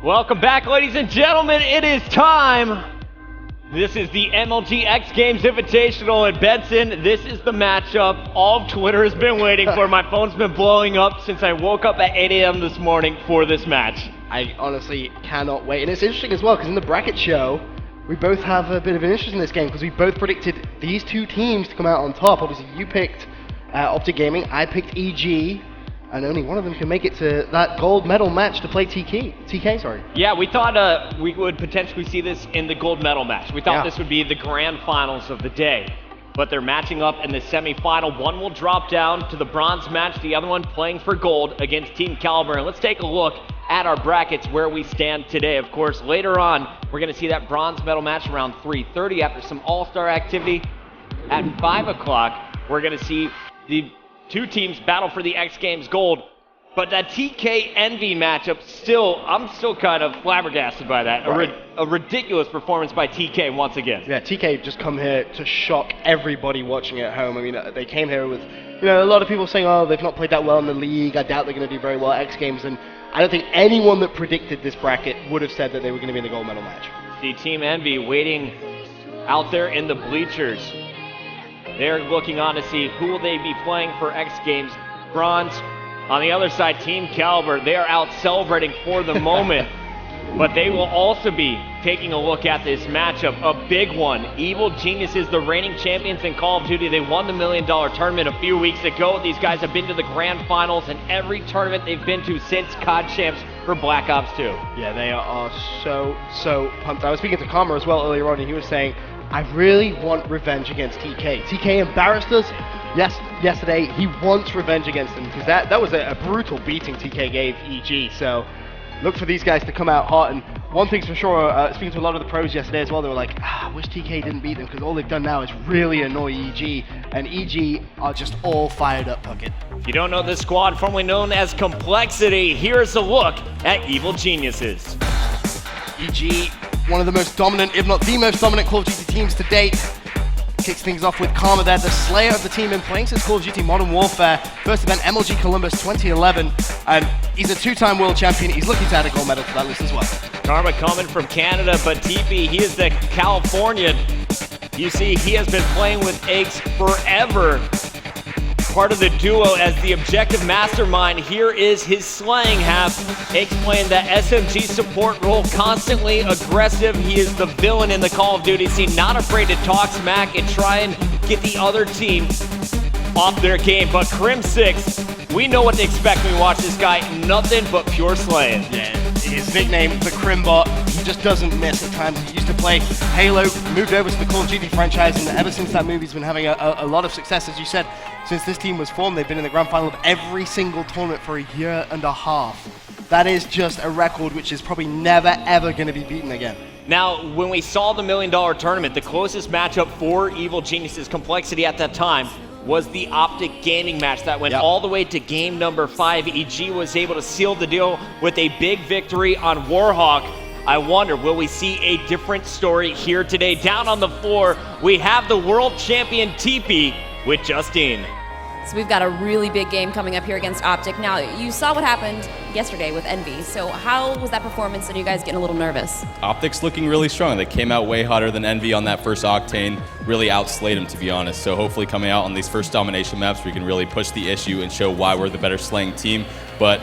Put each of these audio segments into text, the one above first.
Welcome back, ladies and gentlemen. It is time. This is the MLG X Games Invitational in Benson. This is the matchup all of Twitter has been waiting for. My phone's been blowing up since I woke up at 8 a.m. this morning for this match. I honestly cannot wait. And it's interesting as well, because in the bracket show, we both have a bit of an interest in this game, because we both predicted these two teams to come out on top. Obviously, you picked OpTic Gaming, I picked EG, and only one of them can make it to that gold medal match to play TK, sorry. Yeah, we thought we would potentially see this in the gold medal match. We thought this would be the grand finals of the day. But they're matching up in the semifinal. One will drop down to the bronze match, the other one playing for gold against Team Caliber. And let's take a look at our brackets where we stand today. Of course, later on, we're going to see that bronze medal match around 3:30 after some all-star activity. At 5 o'clock, we're going to see the two teams battle for the X Games gold. But that TK Envy matchup, I'm still kind of flabbergasted by that. Right. A ridiculous performance by TK once again. Yeah, TK just come here to shock everybody watching at home. I mean, they came here with, a lot of people saying, oh, they've not played that well in the league. I doubt they're going to do very well at X Games. And I don't think anyone that predicted this bracket would have said that they were going to be in the gold medal match. See Team Envy waiting out there in the bleachers. They're looking on to see who will they be playing for X Games bronze. On the other side, Team Caliber, they are out celebrating for the moment, but they will also be taking a look at this matchup, a big one. Evil Geniuses, the reigning champions in Call of Duty, they won the $1 million tournament a few weeks ago. These guys have been to the grand finals in every tournament they've been to since COD champs for Black Ops 2. Yeah, they are so pumped. I was speaking to Karma as well earlier on, and he was saying, I really want revenge against TK. TK embarrassed us. Yesterday, he wants revenge against them, because that was a brutal beating TK gave EG, so look for these guys to come out hot. And one thing's for sure, speaking to a lot of the pros yesterday as well, they were like, I wish TK didn't beat them, because all they've done now is really annoy EG, and EG are just all fired up, Puckett. If you don't know this squad, formerly known as Complexity, here's a look at Evil Geniuses. EG, one of the most dominant, if not the most dominant Call of Duty teams to date. Kicks things off with Karma there, the slayer of the team, been playing since Call of Duty Modern Warfare. First event, MLG Columbus 2011, and he's a two-time world champion. He's looking to add a gold medal to that list as well. Karma coming from Canada, but TP, he is the Californian. You see, he has been playing with Eggs forever. Part of the duo as the objective mastermind. Here is his slaying half. Eggs playing the SMG support role, constantly aggressive. He is the villain in the Call of Duty scene, not afraid to talk smack and try and get the other team off their game. But Crim6, we know what to expect when we watch this guy. Nothing but pure slaying. Yeah, his nickname, the Crimbot, he just doesn't miss at times. He used to play Halo, moved over to the Call of Duty franchise, and ever since that move, he's been having a lot of success. As you said, since this team was formed, they've been in the grand final of every single tournament for a year and a half. That is just a record which is probably never, ever going to be beaten again. Now, when we saw the $1 million tournament, the closest matchup for Evil Geniuses Complexity at that time was the OpTic Gaming match that went all the way to game number 5. EG was able to seal the deal with a big victory on Warhawk. I wonder, will we see a different story here today? Down on the floor, we have the world champion TP with Justine. So we've got a really big game coming up here against OpTic. Now, you saw what happened yesterday with Envy. So how was that performance, and you guys getting a little nervous? OpTic's looking really strong. They came out way hotter than Envy on that first Octane. Really outslayed them, to be honest. So hopefully coming out on these first domination maps, we can really push the issue and show why we're the better slaying team. But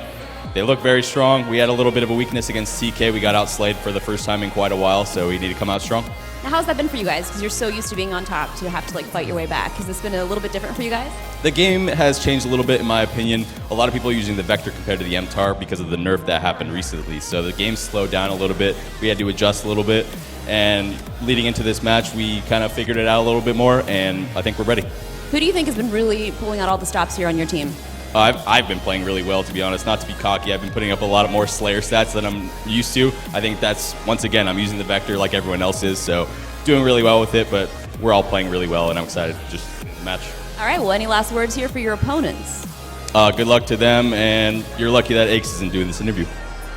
they look very strong. We had a little bit of a weakness against TK. We got outslayed for the first time in quite a while, so we need to come out strong. Now, how's that been for you guys? Because you're so used to being on top to have to fight your way back. Has this been a little bit different for you guys? The game has changed a little bit, in my opinion. A lot of people are using the Vector compared to the MTAR because of the nerf that happened recently. So the game slowed down a little bit. We had to adjust a little bit. And leading into this match, we kind of figured it out a little bit more, and I think we're ready. Who do you think has been really pulling out all the stops here on your team? I've been playing really well, to be honest. Not to be cocky, I've been putting up a lot more Slayer stats than I'm used to. I think that's, once again, I'm using the Vector like everyone else is, so doing really well with it, but we're all playing really well, and I'm excited to just match. All right, well, any last words here for your opponents? Good luck to them, and you're lucky that Aches isn't doing this interview.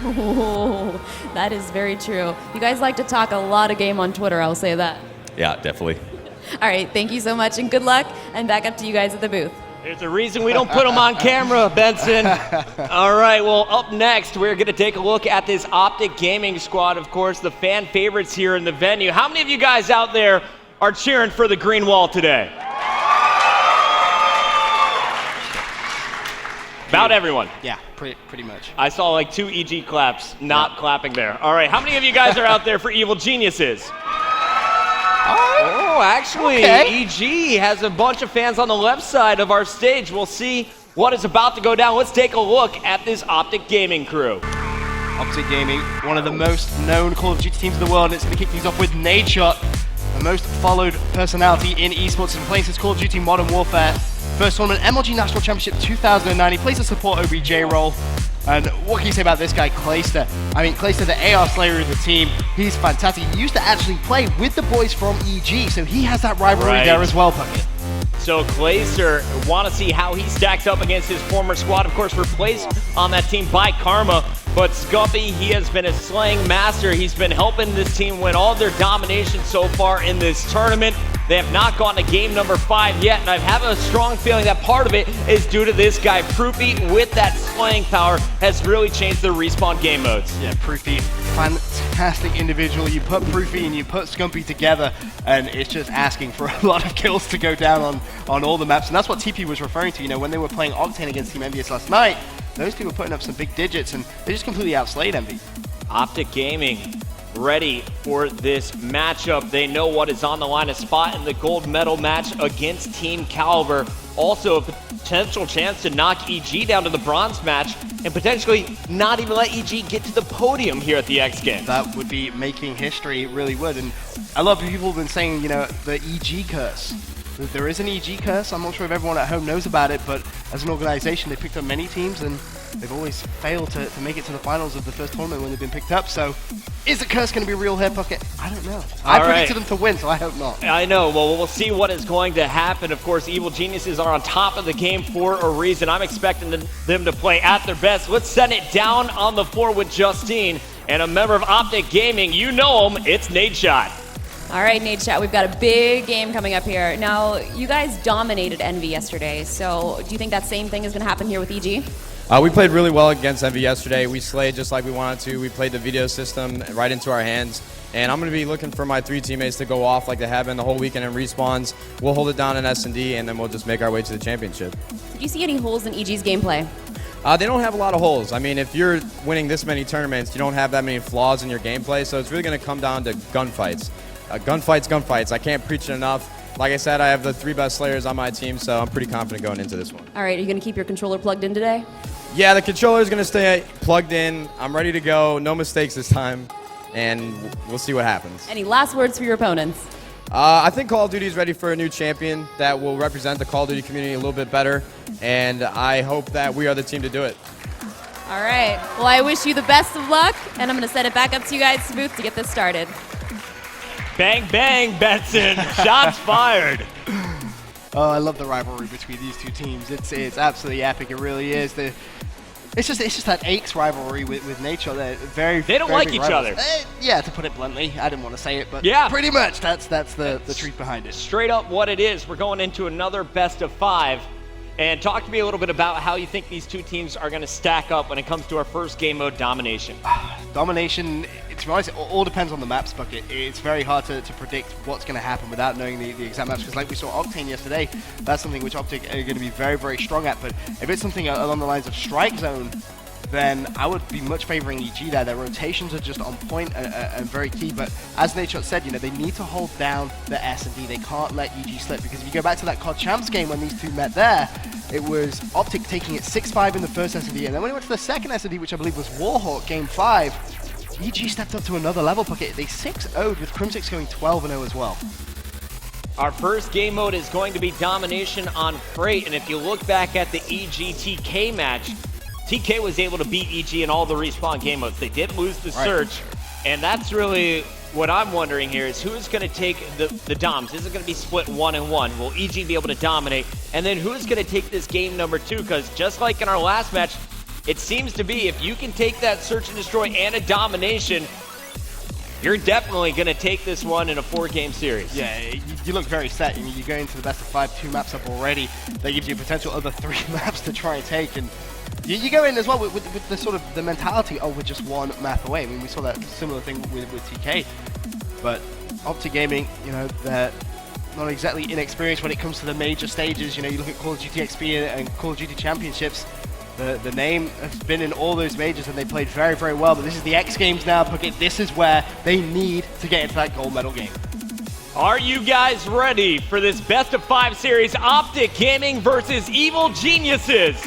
Oh, that is very true. You guys like to talk a lot of game on Twitter, I'll say that. Yeah, definitely. All right, thank you so much, and good luck, and back up to you guys at the booth. There's a reason we don't put them on camera, Benson. All right, well, up next, we're going to take a look at this OpTic gaming squad, of course, the fan favorites here in the venue. How many of you guys out there are cheering for the green wall today? About everyone. Yeah, pretty much. I saw like 2 EG claps, not clapping there. All right, how many of you guys are out there for Evil Geniuses? Oh, actually, okay. EG has a bunch of fans on the left side of our stage. We'll see what is about to go down. Let's take a look at this OpTic gaming crew. OpTic Gaming, one of the most known Call of Duty teams in the world, and it's going to kick things off with Nadeshot, the most followed personality in esports, and playing since Call of Duty Modern Warfare. First tournament, MLG National Championship 2009. He plays a support OBJ role. And what can you say about this guy, Clayster? I mean, Clayster, the AR slayer of the team, he's fantastic. He used to actually play with the boys from EG, so he has that rivalry there as well, Puckett. So Clayster, want to see how he stacks up against his former squad. Of course, replaced on that team by Karma. But Scuffy, he has been a slaying master. He's been helping this team win all their domination so far in this tournament. They have not gotten to game number 5 yet, and I have a strong feeling that part of it is due to this guy. Proofy, with that slaying power, has really changed the respawn game modes. Yeah, Proofy, fantastic individual. You put Proofy and you put Scumpy together, and it's just asking for a lot of kills to go down on all the maps. And that's what TP was referring to, you know, when they were playing Octane against Team EnVyUs last night. Those two were putting up some big digits, and they just completely outslayed Envy. OpTic Gaming ready for this matchup. They know what is on the line, a spot in the gold medal match against Team Caliber. Also a potential chance to knock EG down to the bronze match and potentially not even let EG get to the podium here at the X Games. That would be making history, it really would. And a lot of people have been saying, you know, the EG curse. There is an EG curse. I'm not sure if everyone at home knows about it, but as an organization, they picked up many teams and they've always failed to make it to the finals of the first tournament when they've been picked up. So is the curse going to be real here, Puckett? I don't know. I predicted them to win, so I hope not. I know. Well, we'll see what is going to happen. Of course, Evil Geniuses are on top of the game for a reason. I'm expecting them to play at their best. Let's send it down on the floor with Justine and a member of OpTic Gaming. You know him. It's Nadeshot. All right, Nadeshot, we've got a big game coming up here. Now, you guys dominated Envy yesterday, so do you think that same thing is going to happen here with EG? We played really well against Envy yesterday. We slayed just like we wanted to. We played the video system right into our hands. And I'm going to be looking for my 3 teammates to go off like they have been the whole weekend in respawns. We'll hold it down in S&D, and then we'll just make our way to the championship. Did you see any holes in EG's gameplay? They don't have a lot of holes. I mean, if you're winning this many tournaments, you don't have that many flaws in your gameplay, so it's really going to come down to gunfights. Gunfights. I can't preach it enough. Like I said, I have the 3 best slayers on my team, so I'm pretty confident going into this one. All right, are you going to keep your controller plugged in today? Yeah, the controller is going to stay plugged in. I'm ready to go. No mistakes this time, and we'll see what happens. Any last words for your opponents? I think Call of Duty is ready for a new champion that will represent the Call of Duty community a little bit better, and I hope that we are the team to do it. All right. Well, I wish you the best of luck, and I'm going to send it back up to you guys, Booth, to get this started. Bang, bang, Benson. Shots fired. Oh, I love the rivalry between these two teams. It's absolutely epic. It really is. It's just that Aches rivalry with Nature. They don't like each other. Yeah, to put it bluntly. I didn't want to say it, but yeah, pretty much that's the truth behind it. Straight up what it is. We're going into another best of 5. And talk to me a little bit about how you think these two teams are going to stack up when it comes to our first game mode, Domination. Domination, to be honest, it all depends on the maps, Bucket. It's very hard to predict what's going to happen without knowing the exact maps, because like we saw Octane yesterday, that's something which OpTic are going to be very, very strong at. But if it's something along the lines of Strike Zone, then I would be much favoring EG there. Their rotations are just on point and very key. But as Nadeshot said, you know, they need to hold down the S&D. They can't let EG slip, because if you go back to that COD Champs game when these two met there, it was OpTic taking it 6-5 in the first S&D, and then when it went to the second S&D, which I believe was Warhawk game 5, EG stepped up to another level, Bucket. They 6-0'd with Crimsix going 12-0 as well. Our first game mode is going to be Domination on Freight, and if you look back at the EG-TK match, TK was able to beat EG in all the respawn game modes. They did lose the Search, and that's really what I'm wondering here is who's going to take the Doms? Is it going to be split 1-1? Will EG be able to dominate? And then who's going to take this game number 2? Because just like in our last match, it seems to be if you can take that Search and Destroy and a Domination, you're definitely going to take this one in a 4-game series. Yeah, you look very set. I mean, you're going to the best of 5, 2 maps up already. That gives you a potential other 3 maps to try and take. And you go in as well with the sort of the mentality, oh, we're just 1 map away. I mean, we saw that similar thing with TK. But OpTic Gaming, you know, they're not exactly inexperienced when it comes to the major stages. You know, you look at Call of Duty XP and Call of Duty Championships. The name has been in all those majors and they played very, very well, but this is the X Games now, because this is where they need to get into that gold medal game. Are you guys ready for this best of 5 series, OpTic Gaming versus Evil Geniuses?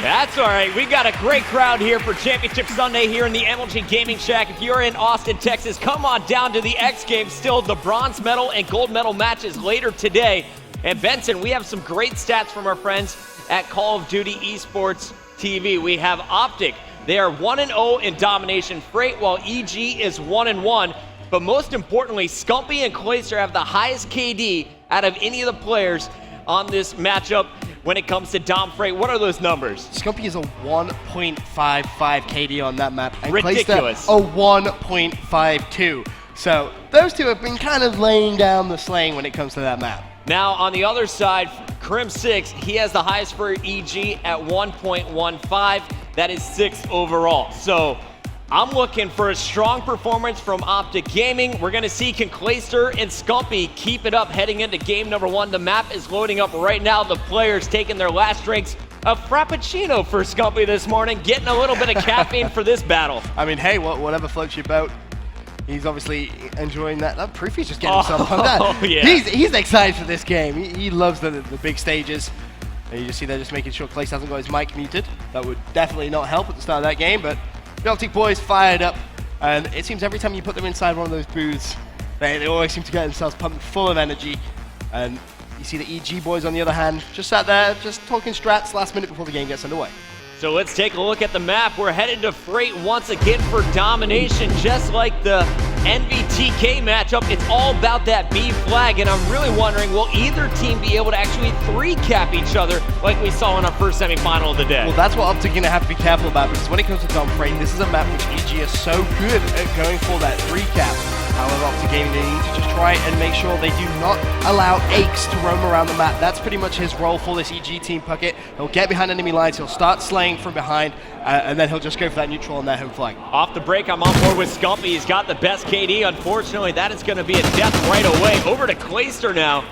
That's all right. We got a great crowd here for Championship Sunday here in the MLG Gaming Shack. If you're in Austin, Texas, come on down to the X Games. Still the bronze medal and gold medal matches later today. And Benson, we have some great stats from our friends at Call of Duty Esports TV. We have OpTic. They are 1-0 in domination freight, while EG is 1-1. But most importantly, Scumpy and Clayster have the highest KD out of any of the players on this matchup when it comes to Dom Freight. What are those numbers? Scumpy is a 1.55 KD on that map, and ridiculous. Clayster a 1.52. So those two have been kind of laying down the slaying when it comes to that map. Now, on the other side, Crim6, he has the highest for EG at 1.15. That is 6 overall. So, I'm looking for a strong performance from OpTic Gaming. We're going to see can Clayster and Scumpy keep it up heading into game number 1. The map is loading up right now. The players taking their last drinks of Frappuccino for Scumpy this morning, getting a little bit of caffeine for this battle. I mean, hey, whatever floats your boat. He's obviously enjoying that. That Proofy's just getting himself on that. Yeah. He's excited for this game. He loves the big stages. And you just see they're just making sure Clace hasn't got his mic muted. That would definitely not help at the start of that game, but the OpTic boys fired up. And it seems every time you put them inside one of those booths, they always seem to get themselves pumped full of energy. And you see the EG boys on the other hand, just sat there, just talking strats last minute before the game gets underway. So let's take a look at the map. We're headed to Freight once again for domination, just like the NV-TK matchup. It's all about that B flag, and I'm really wondering, will either team be able to actually 3-cap each other like we saw in our first semifinal of the day? Well, that's what OpTic going to have to be careful about, because when it comes to Dom Freight, this is a map which EG is so good at going for that 3-cap. However, OpTic Gaming, they need to just try and make sure they do not allow Aches to roam around the map. That's pretty much his role for this EG team, Puckett. He'll get behind enemy lines, he'll start slaying from behind, and then he'll just go for that neutral on their home flag. Off the break, I'm on board with Scumpy. He's got the best KD. Unfortunately, that is going to be a death right away. Over to Clayster now.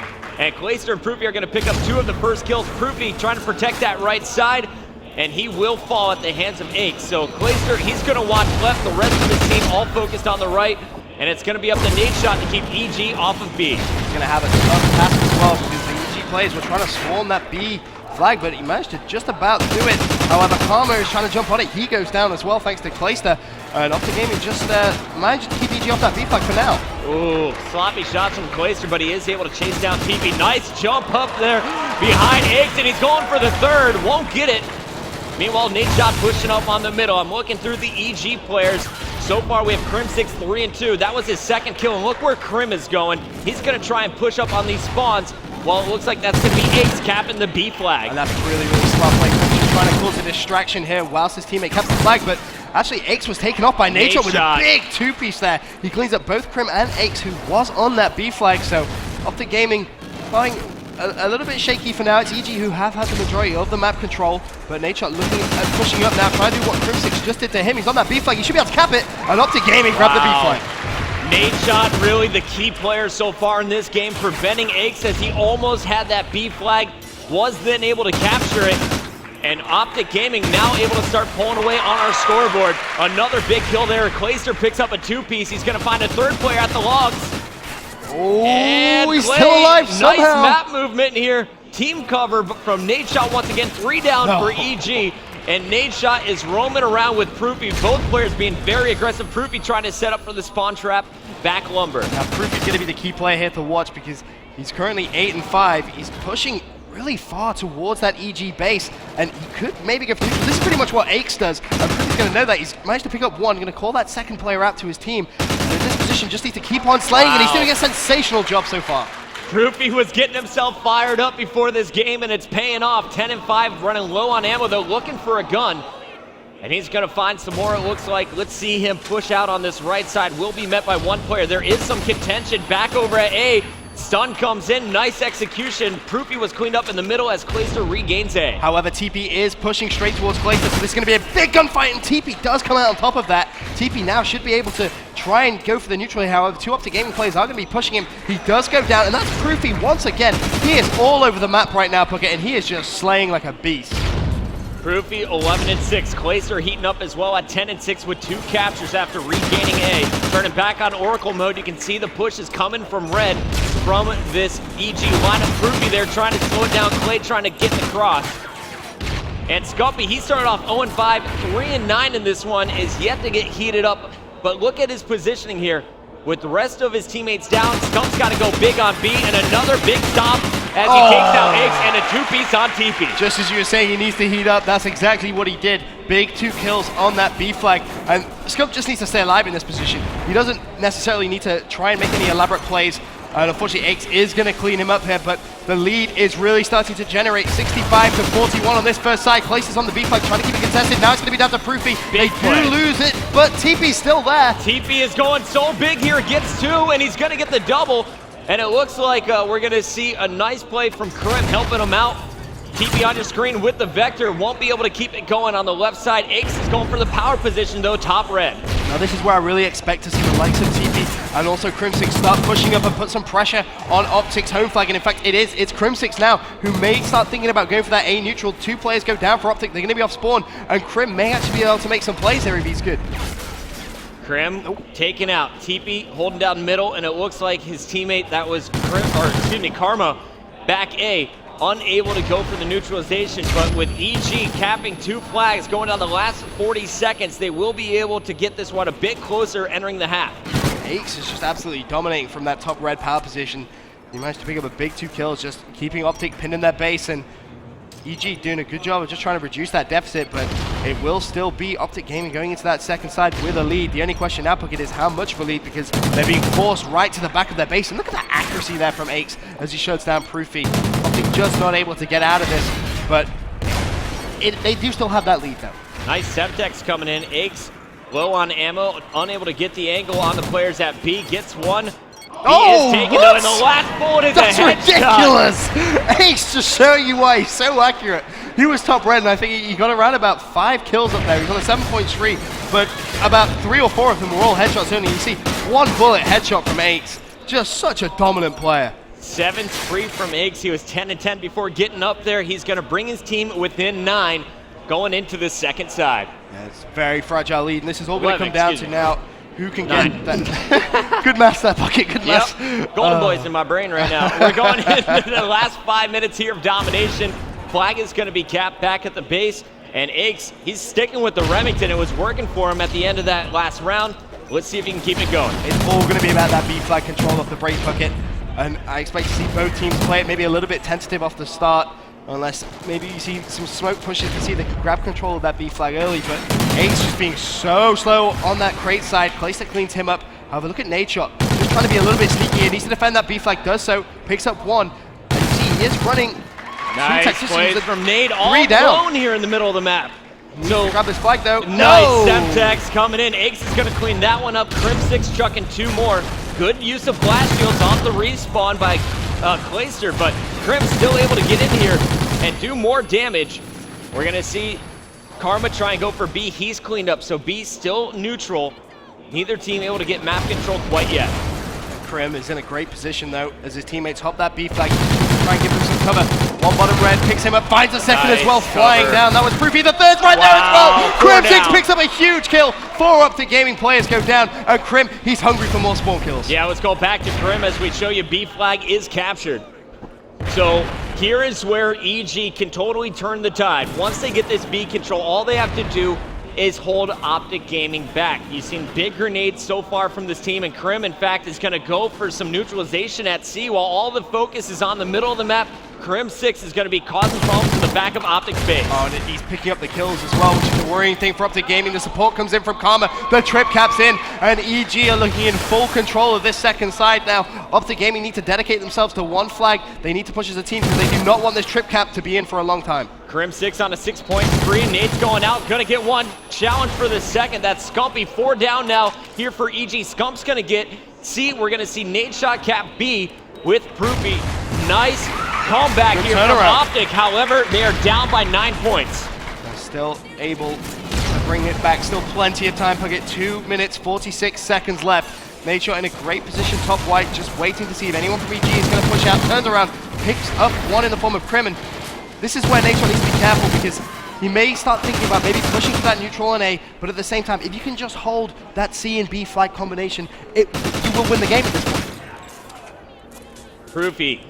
And Clayster and Proofy are going to pick up 2 of the first kills. Proofy trying to protect that right side, and he will fall at the hands of Aches. So Clayster, he's going to watch left. The rest of the team all focused on the right. And it's going to be up to Nadeshot to keep EG off of B. He's going to have a tough task as well, because the EG players were trying to swarm that B flag, but he managed to just about do it. However, Karma is trying to jump on it. He goes down as well, thanks to Clayster. And OpTic Gaming just managed to keep EG off that B flag for now. Ooh, sloppy shots from Clayster, but he is able to chase down TP. Nice jump up there behind Aches, and he's going for the 3rd. Won't get it. Meanwhile, Nadeshot pushing up on the middle. I'm looking through the EG players. So far, we have Crim6 3-2. That was his 2nd kill, and look where Crim is going. He's going to try and push up on these spawns. Well, it looks like that's going to be Aches capping the B flag. And that's really, really smart play. Just trying to cause a distraction here whilst his teammate caps the flag, but actually Aches was taken off by Nadeshot with a big 2-piece there. He cleans up both Crim and Aches, who was on that B flag, so OpTic Gaming going a little bit shaky for now. It's EG who have had the majority of the map control, but Nadeshot looking at pushing up now, trying to do what Crim6 just did to him. He's on that B flag, he should be able to cap it, and OpTic Gaming grabbed the B flag. Nadeshot really the key player so far in this game, preventing Aches as he almost had that B flag, was then able to capture it. And OpTic Gaming now able to start pulling away on our scoreboard. Another big kill there. Clayster picks up a 2-piece. He's going to find a 3rd player at the logs. Oh, and he's Clay, still alive somehow. Nice map movement here. Team cover from Nadeshot once again. 3 down for EG. And Nadeshot is roaming around with Proofy. Both players being very aggressive. Proofy trying to set up for the spawn trap. Back lumber. Now Proofy's going to be the key player here to watch, because he's currently 8-5. He's pushing really far towards that EG base, and he could maybe go for neutral. This is pretty much what Aches does, and Proofy's going to know that. He's managed to pick up 1, going to call that 2nd player out to his team. And in this position, just needs to keep on slaying, and he's doing a sensational job so far. Proofy was getting himself fired up before this game, and it's paying off. 10-5, running low on ammo, though, looking for a gun. And he's going to find some more, it looks like. Let's see him push out on this right side. Will be met by one player. There is some contention back over at A. Stun comes in, nice execution. Proofy was cleaned up in the middle as Clayster regains A. However, TP is pushing straight towards Clayster, so this is going to be a big gunfight, and TP does come out on top of that. TP now should be able to try and go for the neutral. However, two OpTic Gaming players are going to be pushing him. He does go down, and that's Proofy once again. He is all over the map right now, Puckett, and he is just slaying like a beast. Proofy 11-6. Clayster heating up as well at 10-6 with 2 captures after regaining A. Turning back on Oracle mode, you can see the push is coming from red from this EG lineup. Proofy there trying to slow it down. Clay trying to get the cross. And Scumpy, he started off 0-5, 3-9 in this one, is yet to get heated up. But look at his positioning here. With the rest of his teammates down, Scump's got to go big on B, and another big stop as he takes out Eggs and a 2-piece on TP. Just as you were saying, he needs to heat up. That's exactly what he did. Big 2 kills on that B flag. And Scump just needs to stay alive in this position. He doesn't necessarily need to try and make any elaborate plays. And unfortunately, Eggs is going to clean him up here, but the lead is really starting to generate. 65-41 on this first side. Clayster's on the B flag, trying to keep it contested. Now it's going to be down to Proofy. They do lose it, but TP's still there. TP is going so big here, gets 2, and he's going to get the double. And it looks like we're going to see a nice play from Krim helping him out. TP on your screen with the Vector, won't be able to keep it going on the left side. Ace is going for the power position though, top red. Now this is where I really expect to see the likes of TP and also Crimsix start pushing up and put some pressure on OpTic's home flag. And in fact, it's Crimsix now who may start thinking about going for that A neutral. 2 players go down for OpTic, they're going to be off spawn, and Crim may actually be able to make some plays there if he's good. Krim taken out. TP holding down the middle, and it looks like his teammate that was Karma back A, unable to go for the neutralization, but with EG capping 2 flags going down the last 40 seconds, they will be able to get this one a bit closer entering the half. Ace is just absolutely dominating from that top red power position. He managed to pick up a big 2 kills, just keeping OpTic pinned in their base, and EG doing a good job of just trying to reduce that deficit, but it will still be OpTic Gaming going into that second side with a lead. The only question now, Puckett, is how much of a lead, because they're being forced right to the back of their base. And look at that accuracy there from Ace as he shuts down Proofy. OpTic just not able to get out of this, but they do still have that lead though. Nice Semtex coming in. Ace low on ammo, unable to get the angle on the players at B, gets one. He is taken though, and the last bullet is That's a ridiculous! headshot. Ace just showing you why he's so accurate. He was top red, and I think he got around about 5 kills up there. He was on a 7-point streak, but about 3 or 4 of them were all headshots only. You see, 1 bullet headshot from Ace. Just such a dominant player. 7 free from Eggs. He was 10-10 before getting up there. He's going to bring his team within 9 going into the second side. Yeah, it's a very fragile lead, and this is all going to come down to now who can 9. get that. Good maths there, Bucket, good maths. Golden Boy's in my brain right now. We're going into the last 5 minutes here of domination. Flag is going to be capped back at the base, and Eggs, he's sticking with the Remington. It was working for him at the end of that last round. Let's see if he can keep it going. It's all going to be about that B flag control of the break, Bucket, and I expect to see both teams play it maybe a little bit tentative off the start, unless maybe you see some smoke pushes to see they can grab control of that B flag early. But Ace just being so slow on that crate side. Clayster cleans him up. However, look at Nadeshot, just trying to be a little bit sneaky. He needs to defend that B flag, does so, picks up 1, and you see he is running. Nice plays from Nade, all 3 down. alone here in the middle of the map. So grab this flag though. Nice Semtex coming in. Ace is going to clean that one up. Crimsix chucking 2 more. Good use of blast shields off the respawn by Clayster, but Crim's still able to get in here and do more damage. We're going to see Karma try and go for B. He's cleaned up, so B's still neutral. Neither team able to get map control quite yet. Krim is in a great position though, as his teammates hop that B flag, try and give him some cover. 1 bottom red, picks him up, finds a second as well, flying down. That was Proofy, the third's right there as well. Crimsix picks up a huge kill. 4 OpTic Gaming players go down, and Krim, he's hungry for more spawn kills. Yeah, let's go back to Krim as we show you B flag is captured. So here is where EG can totally turn the tide. Once they get this B control, all they have to do is hold OpTic Gaming back. You've seen big grenades so far from this team, and Krim, in fact, is going to go for some neutralization at C while all the focus is on the middle of the map. Crim6 is going to be causing problems in the back of OpTic's base. Oh, and he's picking up the kills as well, which is a worrying thing for OpTic Gaming. The support comes in from Karma, the trip caps in, and EG are looking in full control of this second side now. OpTic Gaming need to dedicate themselves to one flag. They need to push as a team because they do not want this trip cap to be in for a long time. Crim6 on a 6-point spree. Nate's going out, gonna get one. Challenge for the second. That's Scumpy, 4 down now here for EG. Scump's gonna get C. We're gonna see Nate shot cap B with Proofy. Nice comeback here from OpTic. However, they are down by 9 points. They're still able to bring it back. Still plenty of time. Puckett, 2 minutes, 46 seconds left. Nate shot in a great position, top white, just waiting to see if anyone from EG is gonna push out. Turns around, picks up one in the form of Crim, and this is where Nate shot needs to be careful because he may start thinking about maybe pushing to that neutral on A, but at the same time, if you can just hold that C and B flag combination, you will win the game at this point. Proofy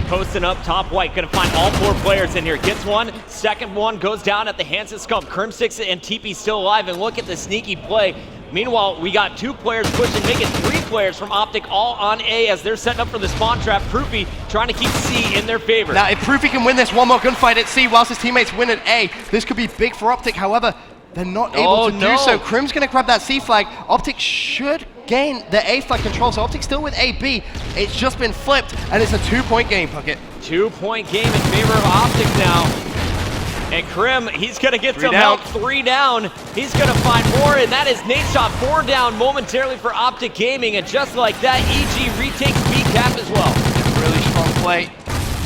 posting up top white, gonna find all 4 players in here. Gets one, second one goes down at the hands of Scump. Crim6 and TP still alive, and look at the sneaky play. Meanwhile, we got 2 players pushing, making 3 players from OpTic all on A as they're setting up for the spawn trap. Proofy trying to keep C in their favor. Now, if Proofy can win this one more gunfight at C whilst his teammates win at A, this could be big for OpTic. However, they're not able to do so. Crim's gonna grab that C flag. OpTic should gain the A flag control, so OpTic still with AB. It's just been flipped, and it's a 2-point game, Puckett. 2-point game in favor of OpTic now. And Crim, he's gonna get some help, 3 down. He's gonna find more, and that is Nate shot 4 down momentarily for OpTic Gaming, and just like that, EG retakes B cap as well. Really strong play,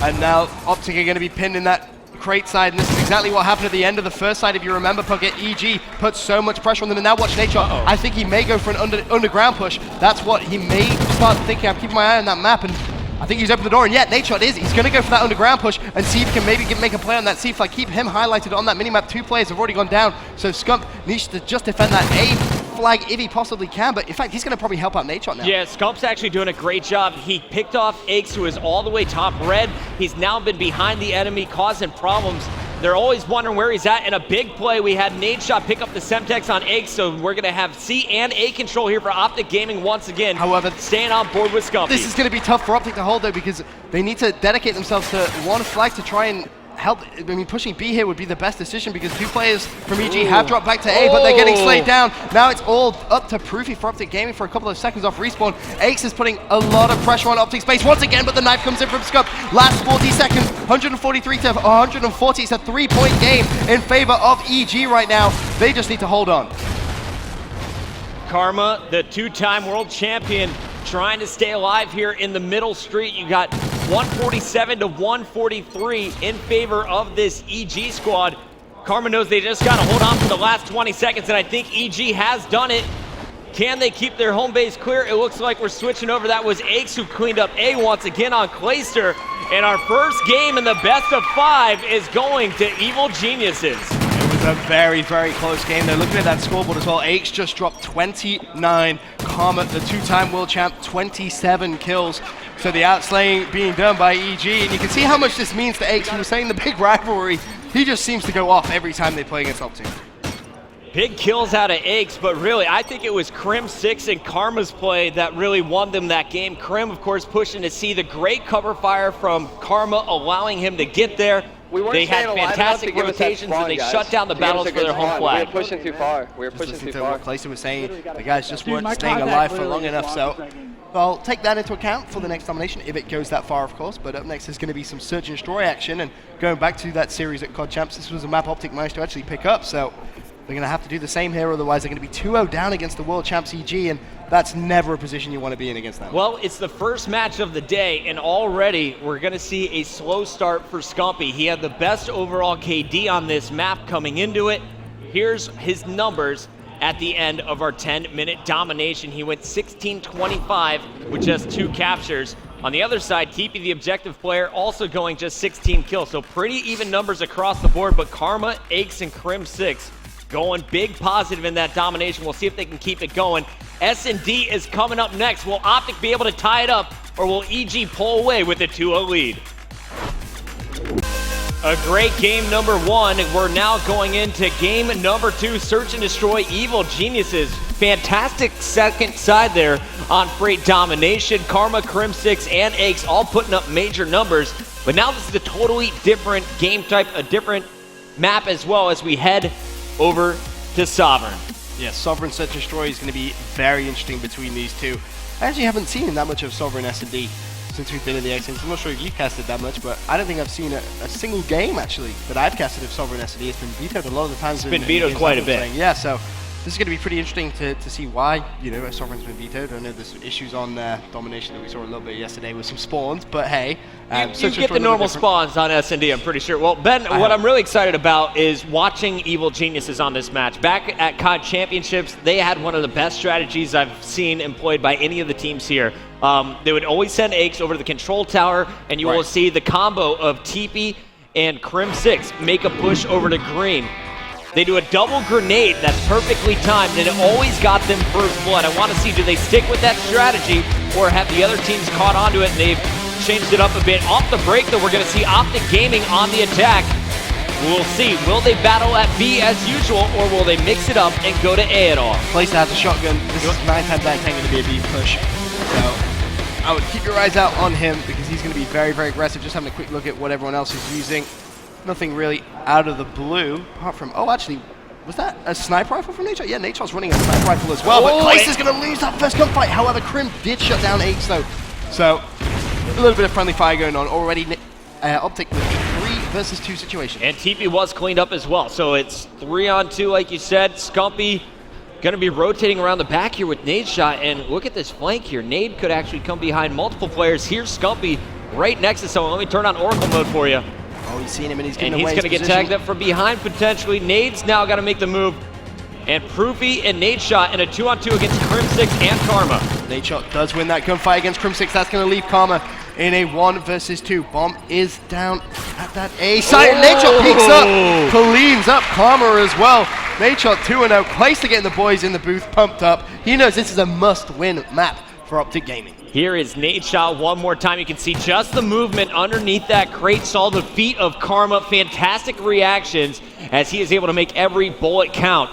and now OpTic are gonna be pinned in that crate side, and this is exactly what happened at the end of the first side. If you remember, Puckett, EG put so much pressure on them, and now watch Nate shot. I think he may go for an underground push. That's what he may start thinking. I'm keeping my eye on that map, and I think he's opened the door, and yet Nate shot he's going to go for that underground push and see if he can maybe make a play on that C flag. Keep him highlighted on that minimap. 2 players have already gone down, so Scump needs to just defend that A flag if he possibly can, but in fact, he's going to probably help out Nate shot now. Yeah, Scump's actually doing a great job. He picked off Aches, who is all the way top red. He's now been behind the enemy, causing problems. They're always wondering where he's at. In a big play, we had Nate shot pick up the Semtex on Aches, so we're going to have C and A control here for OpTic Gaming once again. However, staying on board with Scumpy. This is going to be tough for OpTic to hold, though, because they need to dedicate themselves to one flag to try and help. I mean, pushing B here would be the best decision because 2 players from EG have dropped back to A, but they're getting slayed down. Now it's all up to Proofy for OpTic Gaming for a couple of seconds off respawn. Aches is putting a lot of pressure on OpTic's base once again, but the knife comes in from Scump. Last 40 seconds, 143 to 140. It's a 3-point game in favor of EG right now. They just need to hold on. Karma, the 2-time world champion, trying to stay alive here in the middle street. You got 147 to 143 in favor of this EG squad. Karma knows they just got to hold on for the last 20 seconds, and I think EG has done it. Can they keep their home base clear? It looks like we're switching over. That was Aches who cleaned up A once again on Clayster. And our first game in the best of 5 is going to Evil Geniuses. It was a very, very close game. They're looking at that scoreboard as well. Aches just dropped 29. Karma, the 2-time world champ, 27 kills. So the outslaying being done by EG, and you can see how much this means to Aches. We were saying the big rivalry, he just seems to go off every time they play against OpTic. Big kills out of Aches, but really, I think it was Crim6 and Karma's play that really won them that game. Crim, of course, pushing to see the great cover fire from Karma, allowing him to get there. They had fantastic rotations, and they shut down the battles for their home flag. We were pushing too far. We were pushing too far. What Clayster was saying, the guys just weren't staying alive for long enough, so I'll take that into account for the next domination, if it goes that far, of course. But up next is going to be some search and destroy action, and going back to that series at COD Champs, this was a map OpTic managed to actually pick up, so they're going to have to do the same here, otherwise they're going to be 2-0 down against the world champs EG, and that's never a position you want to be in against them. Well, it's the first match of the day, and already we're going to see a slow start for Scumpy. He had the best overall KD on this map coming into it. Here's his numbers at the end of our 10-minute domination. He went 16-25 with just 2 captures. On the other side, TP, the objective player, also going just 16 kills. So pretty even numbers across the board, but Karma, Aches, and Crim6 going big positive in that domination. We'll see if they can keep it going. S&D is coming up next. Will OpTic be able to tie it up, or will EG pull away with a 2-0 lead? A great game number 1. We're now going into game number 2, Search and Destroy Evil Geniuses. Fantastic second side there on Freight Domination. Karma, Crim6, and Aches all putting up major numbers. But now this is a totally different game type, a different map as well as we head over to Sovereign. Yeah, Sovereign Search and Destroy is going to be very interesting between these two. I actually haven't seen that much of Sovereign S&D since we've been in the X-Games. I'm not sure if you casted that much, but I don't think I've seen a single game, actually, that I've casted of Sovereign S&D. It's been vetoed a lot of the times. It's been vetoed quite a bit. Yeah, so this is going to be pretty interesting to see why, Sovereign's been vetoed. I know there's issues on Domination that we saw a little bit yesterday with some spawns, but hey. You get the normal spawns on S&D, I'm pretty sure. Well, Ben, what I'm really excited about is watching Evil Geniuses on this match. Back at COD Championships, they had one of the best strategies I've seen employed by any of the teams here. They would always send Aches over to the control tower, and you will see the combo of TP and Crim6 make a push over to Green. They do a double grenade that's perfectly timed, and it always got them first blood. I want to see, do they stick with that strategy, or have the other teams caught onto it and they've changed it up a bit? Off the break, though, we're going to see OpTic Gaming on the attack. We'll see. Will they battle at B as usual, or will they mix it up and go to A at all? Place has a shotgun. This is 9 times out of 10 going to be a B push. So I would keep your eyes out on him because he's going to be very, very aggressive. Just having a quick look at what everyone else is using. Nothing really out of the blue, apart from, actually, was that a sniper rifle from Nate Shot? Yeah, Nate Shot's running a sniper rifle as well, but Clayce is going to lose that first gunfight. However, Crim did shut down Aches, though. So, a little bit of friendly fire going on already. OpTic with a 3 versus 2 situation. And TP was cleaned up as well, so it's 3-on-2, like you said. Scumpy going to be rotating around the back here with Nade Shot, and look at this flank here. Nade could actually come behind multiple players. Here's Scumpy right next to someone. Let me turn on Oracle mode for you. Oh, he's seen him and he's getting away. And he's going to get tagged up from behind potentially. Nade's now got to make the move. And Proofy and Nade Shot in a 2-on-2 against Crim6 and Karma. Nade Shot does win that gunfight against Crim6. That's going to leave Karma in a 1 versus 2. Bomb is down at that A site. Nade Shot peeks up, cleans up Karma as well. Nade Shot 2-0. Clayce to getting the boys in the booth pumped up. He knows this is a must-win map for OpTic Gaming. Here is Nade Shot one more time. You can see just the movement underneath that crate. Saw the feet of Karma. Fantastic reactions as he is able to make every bullet count.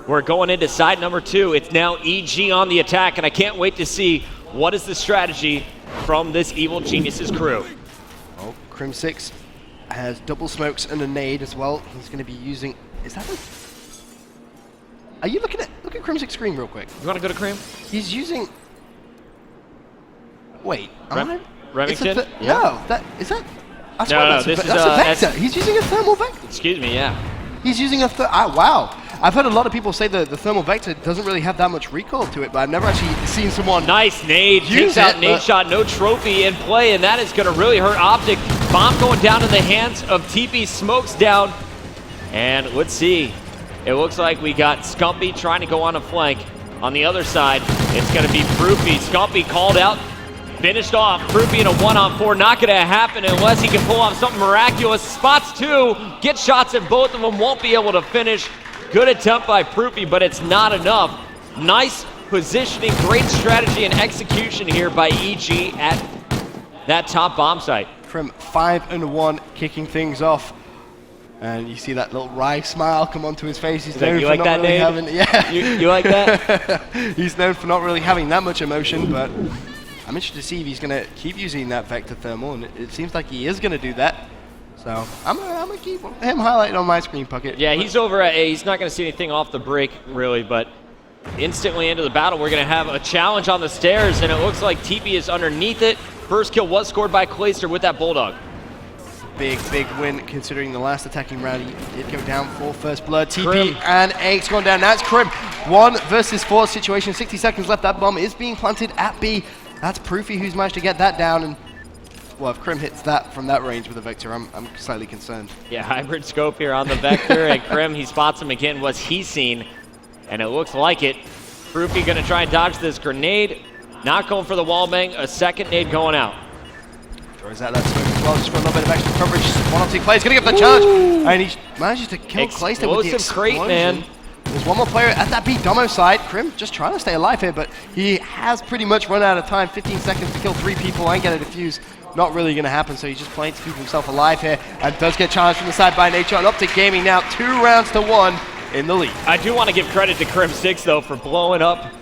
We're going into side number 2. It's now EG on the attack, and I can't wait to see what is the strategy from this Evil Geniuses crew. Oh, Crim6 has double smokes and a nade as well. He's going to be using... Is that a... Are you looking at... Look at Crim6 screen real quick. You want to go to Crim? He's using... Wait, Remington? No, that is that. No, that's a vector. He's using a thermal vector. Excuse me, yeah. He's using a wow. I've heard a lot of people say that the thermal vector doesn't really have that much recoil to it, but I've never actually seen someone. Nice nade. Takes out Nade Shot. No trophy in play, and that is going to really hurt OpTic. Bomb going down in the hands of TP. Smokes down, and let's see. It looks like we got Scumpy trying to go on a flank. On the other side, it's going to be Proofy. Scumpy called out. Finished off, Proofy in a 1-on-4, not going to happen unless he can pull off something miraculous. Spots 2, get shots at both of them, won't be able to finish. Good attempt by Proofy, but it's not enough. Nice positioning, great strategy and execution here by EG at that top bomb site. Crim 5-1, kicking things off. And you see that little wry smile come onto his face. He's known for not really having... Yeah. You like that? He's known for not really having that much emotion, but... I'm interested to see if he's going to keep using that vector thermal, and it seems like he is going to do that. So I'm gonna keep him highlighted on my screen, Puckett. Yeah, he's over at A. He's not going to see anything off the break, really, but instantly into the battle, we're going to have a challenge on the stairs, and it looks like TP is underneath it. First kill was scored by Clayster with that Bulldog. Big win considering the last attacking round. He did go down for first blood. TP and Aches gone down. Now it's Crim. 1 versus 4 situation. 60 seconds left. That bomb is being planted at B. That's Proofy who's managed to get that down, and well, if Crim hits that from that range with a Vector, I'm slightly concerned. Yeah, hybrid scope here on the Vector, and Crim, he spots him again. Was he seen? And it looks like it. Proofy gonna try and dodge this grenade. Not going for the wall bang, a second nade going out. Throws out that smoke as well, just for a little bit of extra coverage. 1-on-2 plays, gonna get the charge, and he manages to kill Clayster with the explosion. Crate, man. There's one more player at that B Domo side. Crim just trying to stay alive here, but he has pretty much run out of time. 15 seconds to kill 3 people and get a defuse not really going to happen, so he's just playing to keep himself alive here, and does get challenged from the side by Nature. And OpTic Gaming now 2 rounds to 1 in the lead. I do want to give credit to Crim6 though for blowing up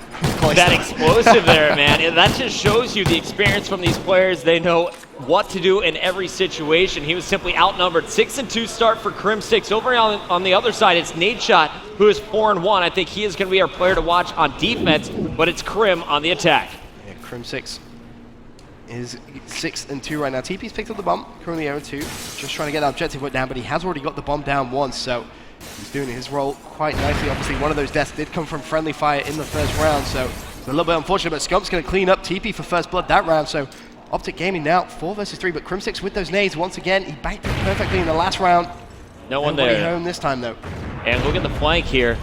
that explosive there, man. And that just shows you the experience from these players. They know what to do in every situation. He was simply outnumbered. 6-2 start for Crim6. Over on the other side, it's Nadeshot, who is 4-1. I think he is going to be our player to watch on defense, but it's Crim on the attack. Yeah, Crim6 is 6-2 right now. TP's picked up the bomb, currently 0-2. Just trying to get that objective put down, but he has already got the bomb down once, so he's doing his role quite nicely. Obviously, one of those deaths did come from friendly fire in the first round, so it's a little bit unfortunate, but Scump's going to clean up TP for first blood that round, so OpTic Gaming now 4 versus 3, but Crim6 with those nades once again. He banked it perfectly in the last round. No one Nobody there. home this time, though. And look at the flank here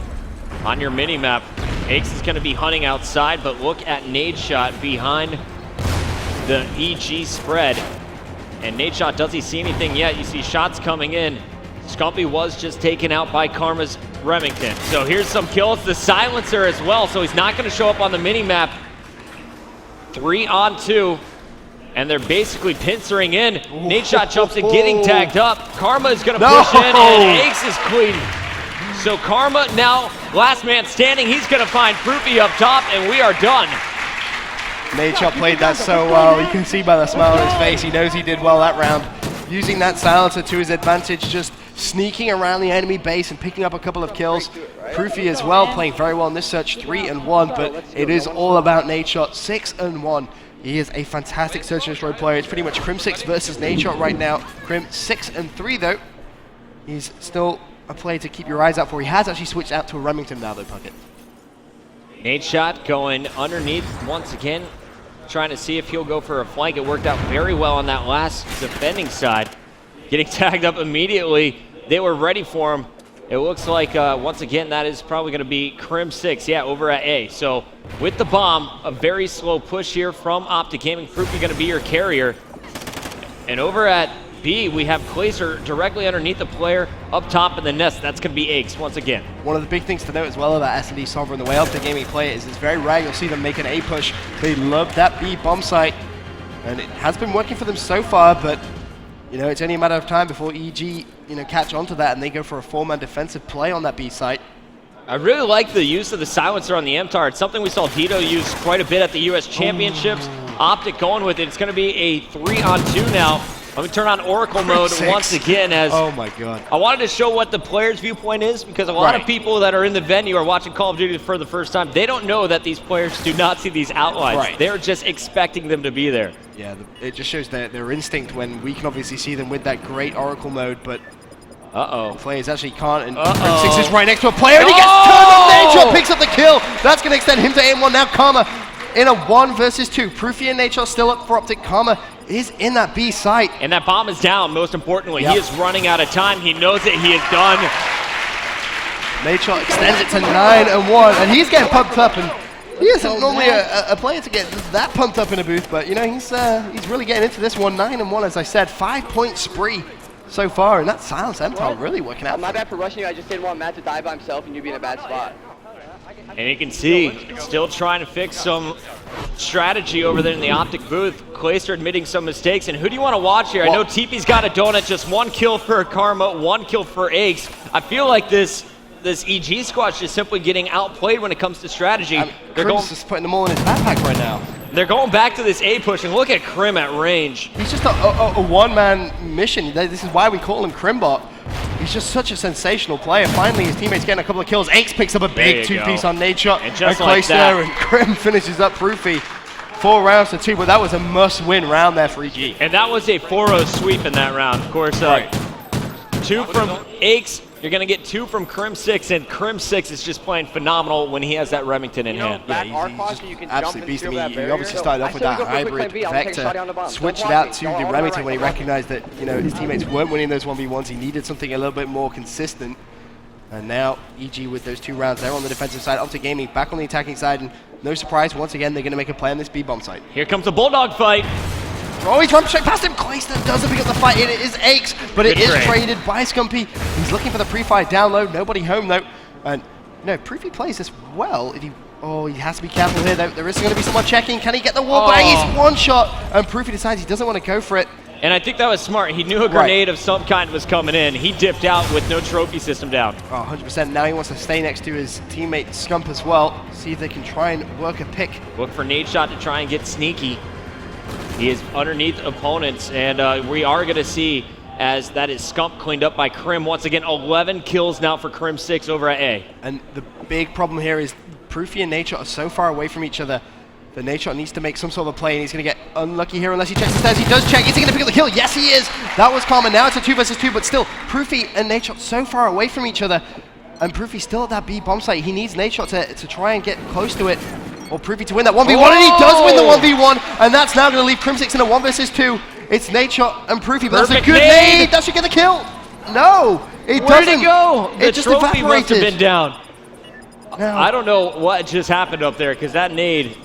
on your mini-map. Aix is going to be hunting outside, but look at Nadeshot behind the EG spread. And Nadeshot, does he see anything yet? You see shots coming in. Scumpy was just taken out by Karma's Remington. So here's some kills. The silencer as well, so he's not going to show up on the mini-map. 3-on-2. And they're basically pincering in. Nadeshot jumps in, getting tagged up. Karma is going to push in, and Aix is clean. So Karma now, last man standing. He's going to find Proofy up top, and we are done. Nadeshot played that so well. You can see by the smile on his face. He knows he did well that round. Using that silencer to his advantage, just sneaking around the enemy base and picking up a couple of kills. Proofy as well, playing very well in this search, 3-1, but it is all about Nadeshot, 6-1. He is a fantastic search and destroy player. It's pretty much Crim6 versus Nadeshot right now. Crim 6-3 though. He's still a player to keep your eyes out for. He has actually switched out to a Remington now though, Puckett. Nadeshot going underneath once again, trying to see if he'll go for a flank. It worked out very well on that last defending side. Getting tagged up immediately. They were ready for him. It looks like, once again, that is probably going to be Crim6, yeah, over at A. So with the bomb, a very slow push here from OpTic Gaming. Proofy going to be your carrier. And over at B, we have Glacier directly underneath the player up top in the nest. That's going to be Aix once again. One of the big things to note as well about S&D Sovereign, the way OpTic Gaming play it is it's very rare you'll see them make an A push. They love that B bomb site, and it has been working for them so far, but you know, it's only a matter of time before EG, you know, catch on to that and they go for a 4-man defensive play on that B site. I really like the use of the silencer on the MTAR. It's something we saw Dito use quite a bit at the US Championships. OpTic going with it. It's going to be a 3-on-2 now. Let me turn on Oracle mode once again as oh my god. I wanted to show what the player's viewpoint is because a lot of people that are in the venue are watching Call of Duty for the first time. They don't know that these players do not see these outlines. They're just expecting them to be there. Yeah, it just shows their instinct when we can obviously see them with that great Oracle mode, but players actually can't, and Crim6 is right next to a player, and he gets turned on. Nadeshot picks up the kill. That's going to extend him to aim 1. Now Karma in a 1 versus 2. Proofy and Nadeshot still up for OpTic. Karma is in that B site. And that bomb is down, most importantly. He is running out of time. He knows it. He is done. Nadeshot extends it to 9-1, and he's getting pumped up, and he isn't normally a player to get that pumped up in a booth, but you know, he's really getting into this one. 9-1, as I said, 5-point spree so far, and that silence MTAR really working out. My bad for rushing you. I just didn't want Matt to die by himself and you be in a bad spot. And you can see, still trying to fix some strategy over there in the OpTic booth. Glacier admitting some mistakes. And who do you want to watch here? I know TP's got a donut, just 1 kill for Karma, 1 kill for Aix. I feel like this EG squad's just simply getting outplayed when it comes to strategy. They're just putting them all in his backpack right now. They're going back to this A push, and look at Crim at range. He's just a one-man mission. This is why we call him Crimbot. He's just such a sensational player. Finally, his teammates getting a couple of kills. Aix picks up a big 2-piece on Nadeshot. And just like that. And Crim finishes up Proofy. 4 rounds to 2, but that was a must-win round there for EG. And that was a 4-0 sweep in that round. Of course, 2 from Aix. You're going to get 2 from Crim6, and Crim6 is just playing phenomenal when he has that Remington in hand. Yeah, he's just absolutely beasting me. He obviously started off with that hybrid Vector, switched it out to the Remington when he recognized that, you know, his teammates weren't winning those 1v1s. He needed something a little bit more consistent. And now EG with those 2 rounds, they're on the defensive side. OpTic Gaming back on the attacking side, and no surprise, once again, they're going to make a play on this B-bomb site. Here comes the Bulldog fight. Oh, he's run straight past him. Glacier doesn't pick up the fight. It is Aix, but it is traded by Scumpy. He's looking for the pre-fight down low. Nobody home, though. And, you know, Proofy plays this well if he Oh, he has to be careful here. There is going to be someone checking. Can he get the wall bang? He's one shot. And Proofy decides he doesn't want to go for it. And I think that was smart. He knew a grenade of some kind was coming in. He dipped out with no trophy system down. Oh, 100%. Now he wants to stay next to his teammate Scump as well. See if they can try and work a pick. Look for nade shot to try and get sneaky. He is underneath opponents, and we are going to see as that is Scump cleaned up by Krim. Once again, 11 kills now for Krim 6 over at A. And the big problem here is Proofy and Nadeshot are so far away from each other. The Nadeshot needs to make some sort of a play, and he's going to get unlucky here unless he checks the stairs. He does check. Is he going to pick up the kill? Yes, he is. That was Karma. Now it's a 2 versus 2, but still, Proofy and Nadeshot so far away from each other. And Proofy still at that B bomb site. He needs Nadeshot to try and get close to it, or Proofy to win that 1v1, and he does win the 1v1, and that's now going to leave Krim 6 in a 1 versus 2. It's Nadeshot and Proofy, but that's a good nade. That should get the kill. No, it doesn't. Where did it go? It just trophy evaporated. Must have been down. No. I don't know what just happened up there, because that nade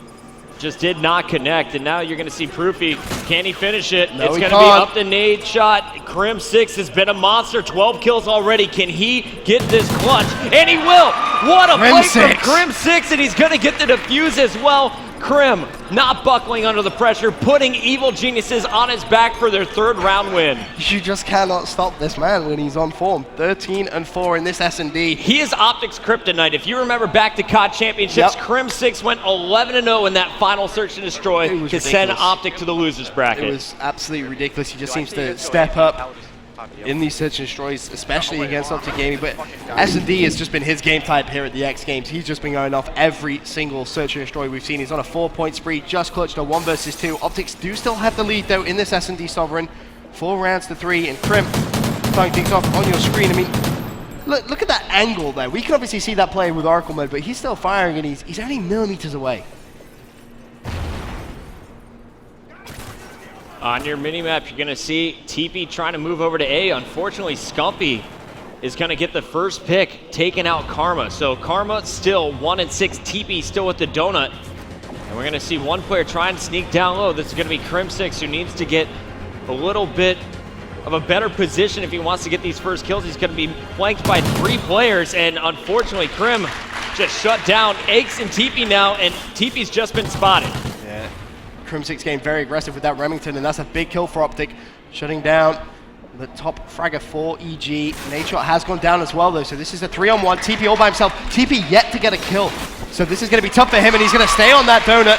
just did not connect, and now you're going to see Proofy. Can he finish it? No, it's going to be up the nade shot. Krim 6 has been a monster, 12 kills already. Can he get this clutch? And he will! What a play from Krim 6, and he's going to get the defuse as well. Krim not buckling under the pressure, putting Evil Geniuses on his back for their 3rd round win. You just cannot stop this man when he's on form. 13-4 in this S&D. He is OpTic's kryptonite. If you remember back to COD Championships, Krim 6 went 11-0 in that final search and destroy to send OpTic to the losers bracket. It was absolutely ridiculous. He just seems to step up in these search and destroys, especially against OpTic Gaming. But S&D has just been his game type here at the X Games. He's just been going off every single search and destroy we've seen. He's on a 4-point spree, just clutched a 1 versus 2. OpTics do still have the lead though in this S&D Sovereign. 4 rounds to 3, and Krim starting things off on your screen. I mean, look at that angle there. We can obviously see that play with Oracle mode, but he's still firing, and he's only millimeters away. On your mini-map, you're going to see TP trying to move over to A. Unfortunately, Scumpy is going to get the first pick, taking out Karma. So Karma still 1-6, TP still with the donut. And we're going to see one player trying to sneak down low. This is going to be Krim 6, who needs to get a little bit of a better position if he wants to get these first kills. He's going to be flanked by 3 players, and unfortunately, Krim just shut down Aches and TP now, and TP's just been spotted. Yeah. Krim 6 game very aggressive with that Remington, and that's a big kill for OpTic, shutting down the top fragger for EG. Nadeshot has gone down as well though, so this is a 3-on-1. TP all by himself. TP yet to get a kill, so this is going to be tough for him, and he's going to stay on that donut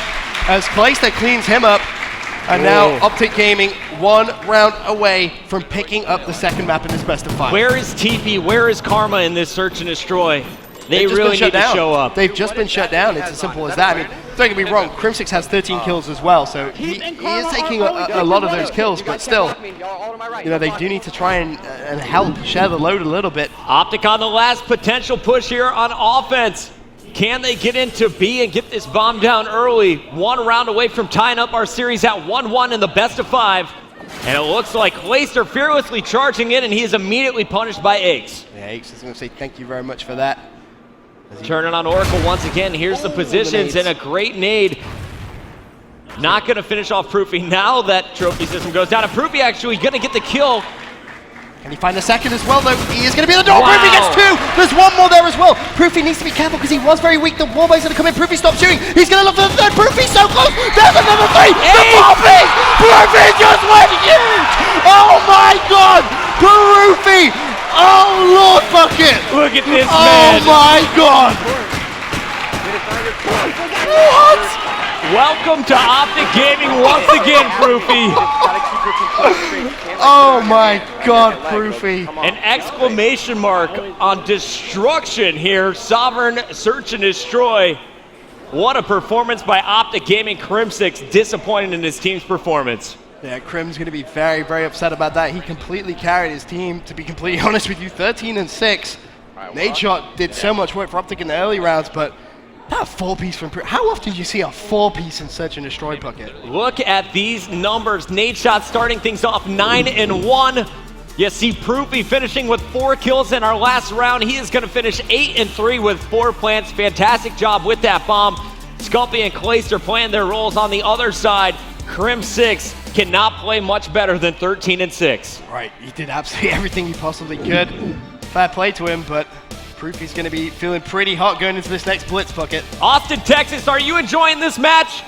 as Clayster cleans him up. And now OpTic Gaming 1 round away from picking up the 2nd map in this best of 5. Where is TP? Where is Karma in this search and destroy? They really need to show up. They've just been shut down. It's as simple as that. I mean, don't get me wrong, Krim 6 has 13 kills as well, so he is taking a lot of those kills, but still, you know, they do need to try and help share the load a little bit. OpTic on the last potential push here on offense. Can they get into B and get this bomb down early? 1 round away from tying up our series at 1-1 in the best of 5. And it looks like Clayster fearlessly charging in, and he is immediately punished by Aches. Yeah, Aches is going to say thank you very much for that. Turning on Oracle once again. Here's the positions, and a great nade. Not going to finish off Proofy. Now that trophy system goes down, and Proofy actually going to get the kill. Can he find a second as well, though? He is going to be in the door. Wow. Proofy gets 2. There's 1 more there as well. Proofy needs to be careful because he was very weak. The wallbang's going to come in. Proofy stops shooting. He's going to look for the 3rd. Proofy so close. There's another 3. The Poppy! Proofy just went huge. Oh my God. Proofy. Oh Lord bucket. Look at this Oh man. my God. What? Welcome to OpTic Gaming once again, Proofy. Oh my God, Proofy. An exclamation mark on destruction here. Sovereign search and destroy. What a performance by OpTic Gaming. Krim 6 disappointed in his team's performance. Yeah, Krim's going to be very, very upset about that. He completely carried his team, to be completely honest with you. 13-6. Nadeshot did so much work for OpTic in the early rounds, but that 4-piece from Proofy. How often do you see a 4-piece in search and destroy bucket? Look at these numbers. Nadeshot starting things off 9-1. You see Proofy finishing with 4 kills in our last round. He is going to finish 8-3 with 4 plants. Fantastic job with that bomb. Scumpy and Clayster playing their roles on the other side. Krim 6 cannot play much better than 13-6. Right, he did absolutely everything he possibly could. Fair play to him, but Proofy's going to be feeling pretty hot going into this next blitz bucket. Austin, Texas, are you enjoying this match?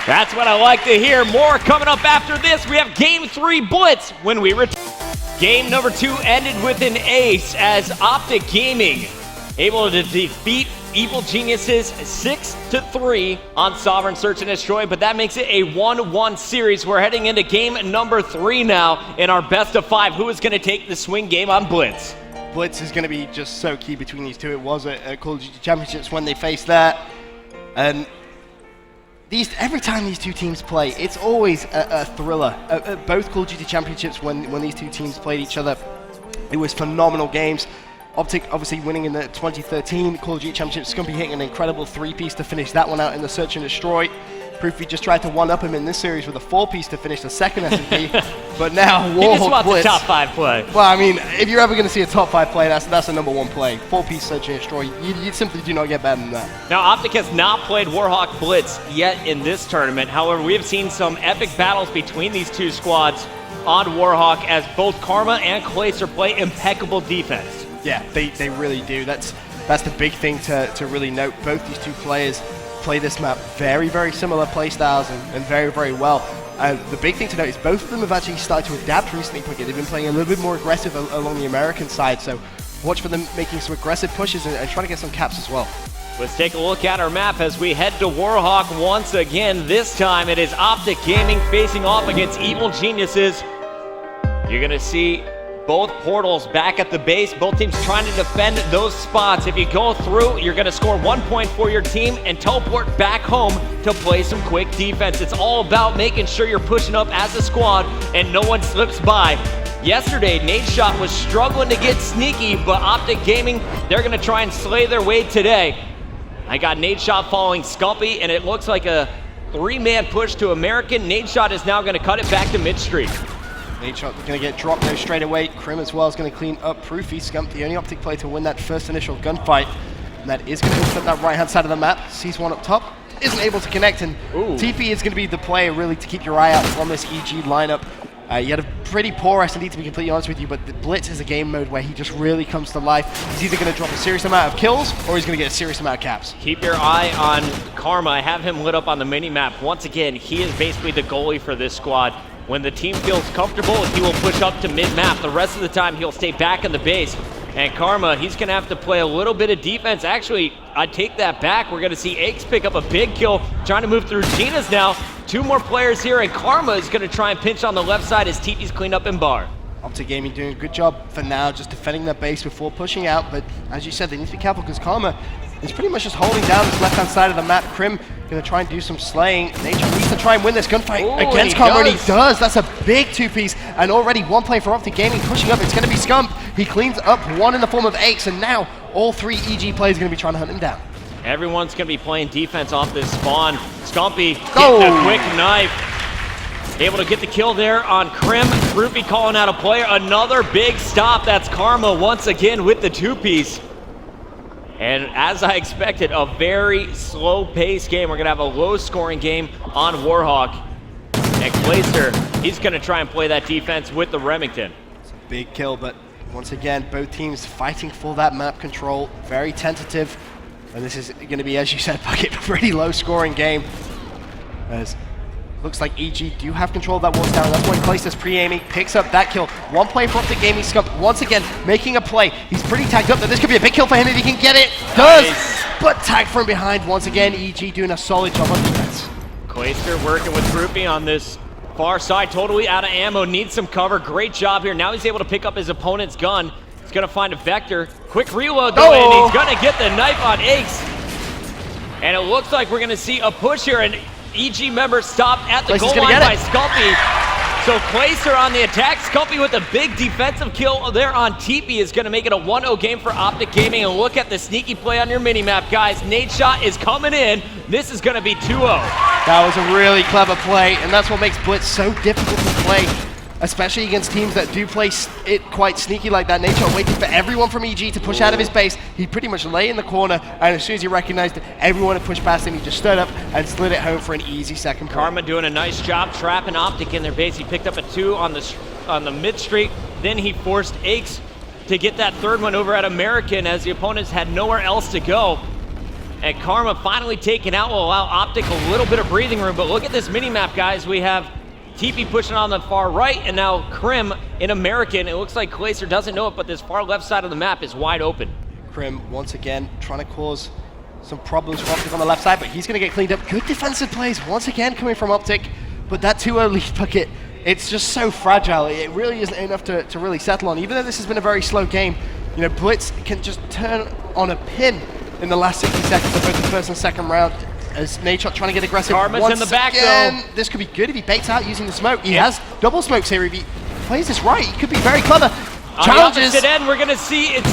That's what I like to hear. More coming up after this. We have Game 3 Blitz when we return. Game number 2 ended with an ace as OpTic Gaming able to defeat Evil Geniuses 6-3 on Sovereign Search and Destroy, but that makes it a 1-1 series. We're heading into game number 3 now in our best of 5. Who is going to take the swing game on Blitz? Blitz is going to be just so key between these two. It was at Call of Duty Championships when they faced that. And every time these two teams play, it's always a thriller. Both Call of Duty Championships, when these two teams played each other, it was phenomenal games. OpTic obviously winning in the 2013 Call of Duty Championship. Scumpy hitting an incredible 3-piece to finish that one out in the Search and Destroy. Proofy just tried to one-up him in this series with a 4-piece to finish the second S&P. But now Warhawk Blitz. Top 5 play. Well, I mean, if you're ever going to see a top 5 play, that's a #1 play. 4-piece Search and Destroy. You simply do not get better than that. Now, OpTic has not played Warhawk Blitz yet in this tournament. However, we have seen some epic battles between these two squads on Warhawk as both Karma and Clayster play impeccable defense. Yeah, they really do. That's the big thing to really note. Both these two players play this map very, very similar play styles and very, very well. The big thing to note is both of them have actually started to adapt recently. They've been playing a little bit more aggressive along the American side, so watch for them making some aggressive pushes and trying to get some caps as well. Let's take a look at our map as we head to Warhawk once again. This time it is OpTic Gaming facing off against Evil Geniuses. You're going to see both portals back at the base, both teams trying to defend those spots. If you go through, you're gonna score 1 point for your team and teleport back home to play some quick defense. It's all about making sure you're pushing up as a squad and no one slips by. Yesterday, Nadeshot was struggling to get sneaky, but OpTic Gaming, they're gonna try and slay their way today. I got Nadeshot following Scumpy, and it looks like a 3-man push to American. Nadeshot is now gonna cut it back to mid-street. Nadeshot going to get dropped though straight away. Krim as well is going to clean up Proofy. Scump, the only OpTic player to win that first initial gunfight. And that is going to hit that right-hand side of the map. Sees one up top, isn't able to connect, and TP is going to be the player really to keep your eye out from this EG lineup. You had a pretty poor S&D, to be completely honest with you, but the Blitz is a game mode where he just really comes to life. He's either going to drop a serious amount of kills or he's going to get a serious amount of caps. Keep your eye on Karma. I have him lit up on the mini-map. Once again, he is basically the goalie for this squad. When the team feels comfortable, he will push up to mid-map. The rest of the time, he'll stay back in the base. And Karma, he's going to have to play a little bit of defense. Actually, I take that back. We're going to see Aches pick up a big kill, trying to move through Gina's now. 2 more players here, and Karma is going to try and pinch on the left side as TP's cleaned up in bar. OpTic Gaming doing a good job for now, just defending their base before pushing out. But as you said, they need to be careful because Karma is pretty much just holding down this left-hand side of the map. Krim going to try and do some slaying. Nature needs to try and win this gunfight against Karma, and he does. That's a big 2-piece, and already 1 player for OpTic Gaming pushing up. It's going to be Scump. He cleans up 1 in the form of Aches, and now all 3 EG players are going to be trying to hunt him down. Everyone's going to be playing defense off this spawn. Scumpy getting a quick knife. Able to get the kill there on Krim. Groupie calling out a player. Another big stop. That's Karma once again with the 2-piece. And as I expected, a very slow-paced game. We're going to have a low-scoring game on Warhawk. And Clayster, he's going to try and play that defense with the Remington. It's a big kill, but once again, both teams fighting for that map control. Very tentative. And this is going to be, as you said, Bucket, a pretty low-scoring game. As looks like EG do have control of that water tower. That's why Clayster's pre-aiming, picks up that kill. 1 play for OpTic Gaming. Scump once again making a play. He's pretty tagged up, though. This could be a big kill for him if he can get it. Does! Nice. But tagged from behind once again. EG doing a solid job on defense. Clayster working with Groupie on this far side. Totally out of ammo. Needs some cover. Great job here. Now he's able to pick up his opponent's gun. He's going to find a Vector. Quick reload, though, and he's going to get the knife on Aches. And it looks like we're going to see a push here. And EG member stopped at the goal line by Scumpy. So Clayster on the attack. Scumpy with a big defensive kill there on TP is going to make it a 1-0 game for OpTic Gaming. And look at the sneaky play on your minimap, guys. Nadeshot is coming in. This is going to be 2-0. That was a really clever play, and that's what makes Blitz so difficult to play, especially against teams that do play it quite sneaky like that. Nadeshot waiting for everyone from EG to push out of his base. He pretty much lay in the corner, and as soon as he recognized that everyone had pushed past him, he just stood up and slid it home for an easy second point. Karma doing a nice job trapping OpTic in their base. He picked up a 2 on the mid street. Then he forced Aches to get that third one over at American as the opponents had nowhere else to go. And Karma finally taken out will allow OpTic a little bit of breathing room, but look at this mini-map, guys. We have TP pushing on the far right, and now Krim in American. It looks like Glacier doesn't know it, but this far left side of the map is wide open. Krim, once again, trying to cause some problems for OpTic on the left side, but he's going to get cleaned up. Good defensive plays, once again, coming from OpTic, but that 2-0 lead bucket, it's just so fragile. It really isn't enough to really settle on. Even though this has been a very slow game, you know, Blitz can just turn on a pin in the last 60 seconds of both the first and second round. As Nadeshot trying to get aggressive. Karma's once in the back again, though. This could be good if he baits out using the smoke. He has double smokes here. If he plays this right, he could be very clever. Challenges. On the opposite end, we're going to see it's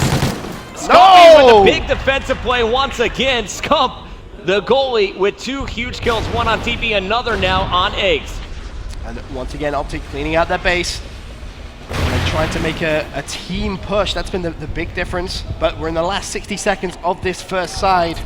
Scumpy with a big defensive play once again. Scump, the goalie, with 2 huge kills, one on TP, another now on Eggs. And once again, OpTic cleaning out their base and trying to make a team push. That's been the big difference. But we're in the last 60 seconds of this first side.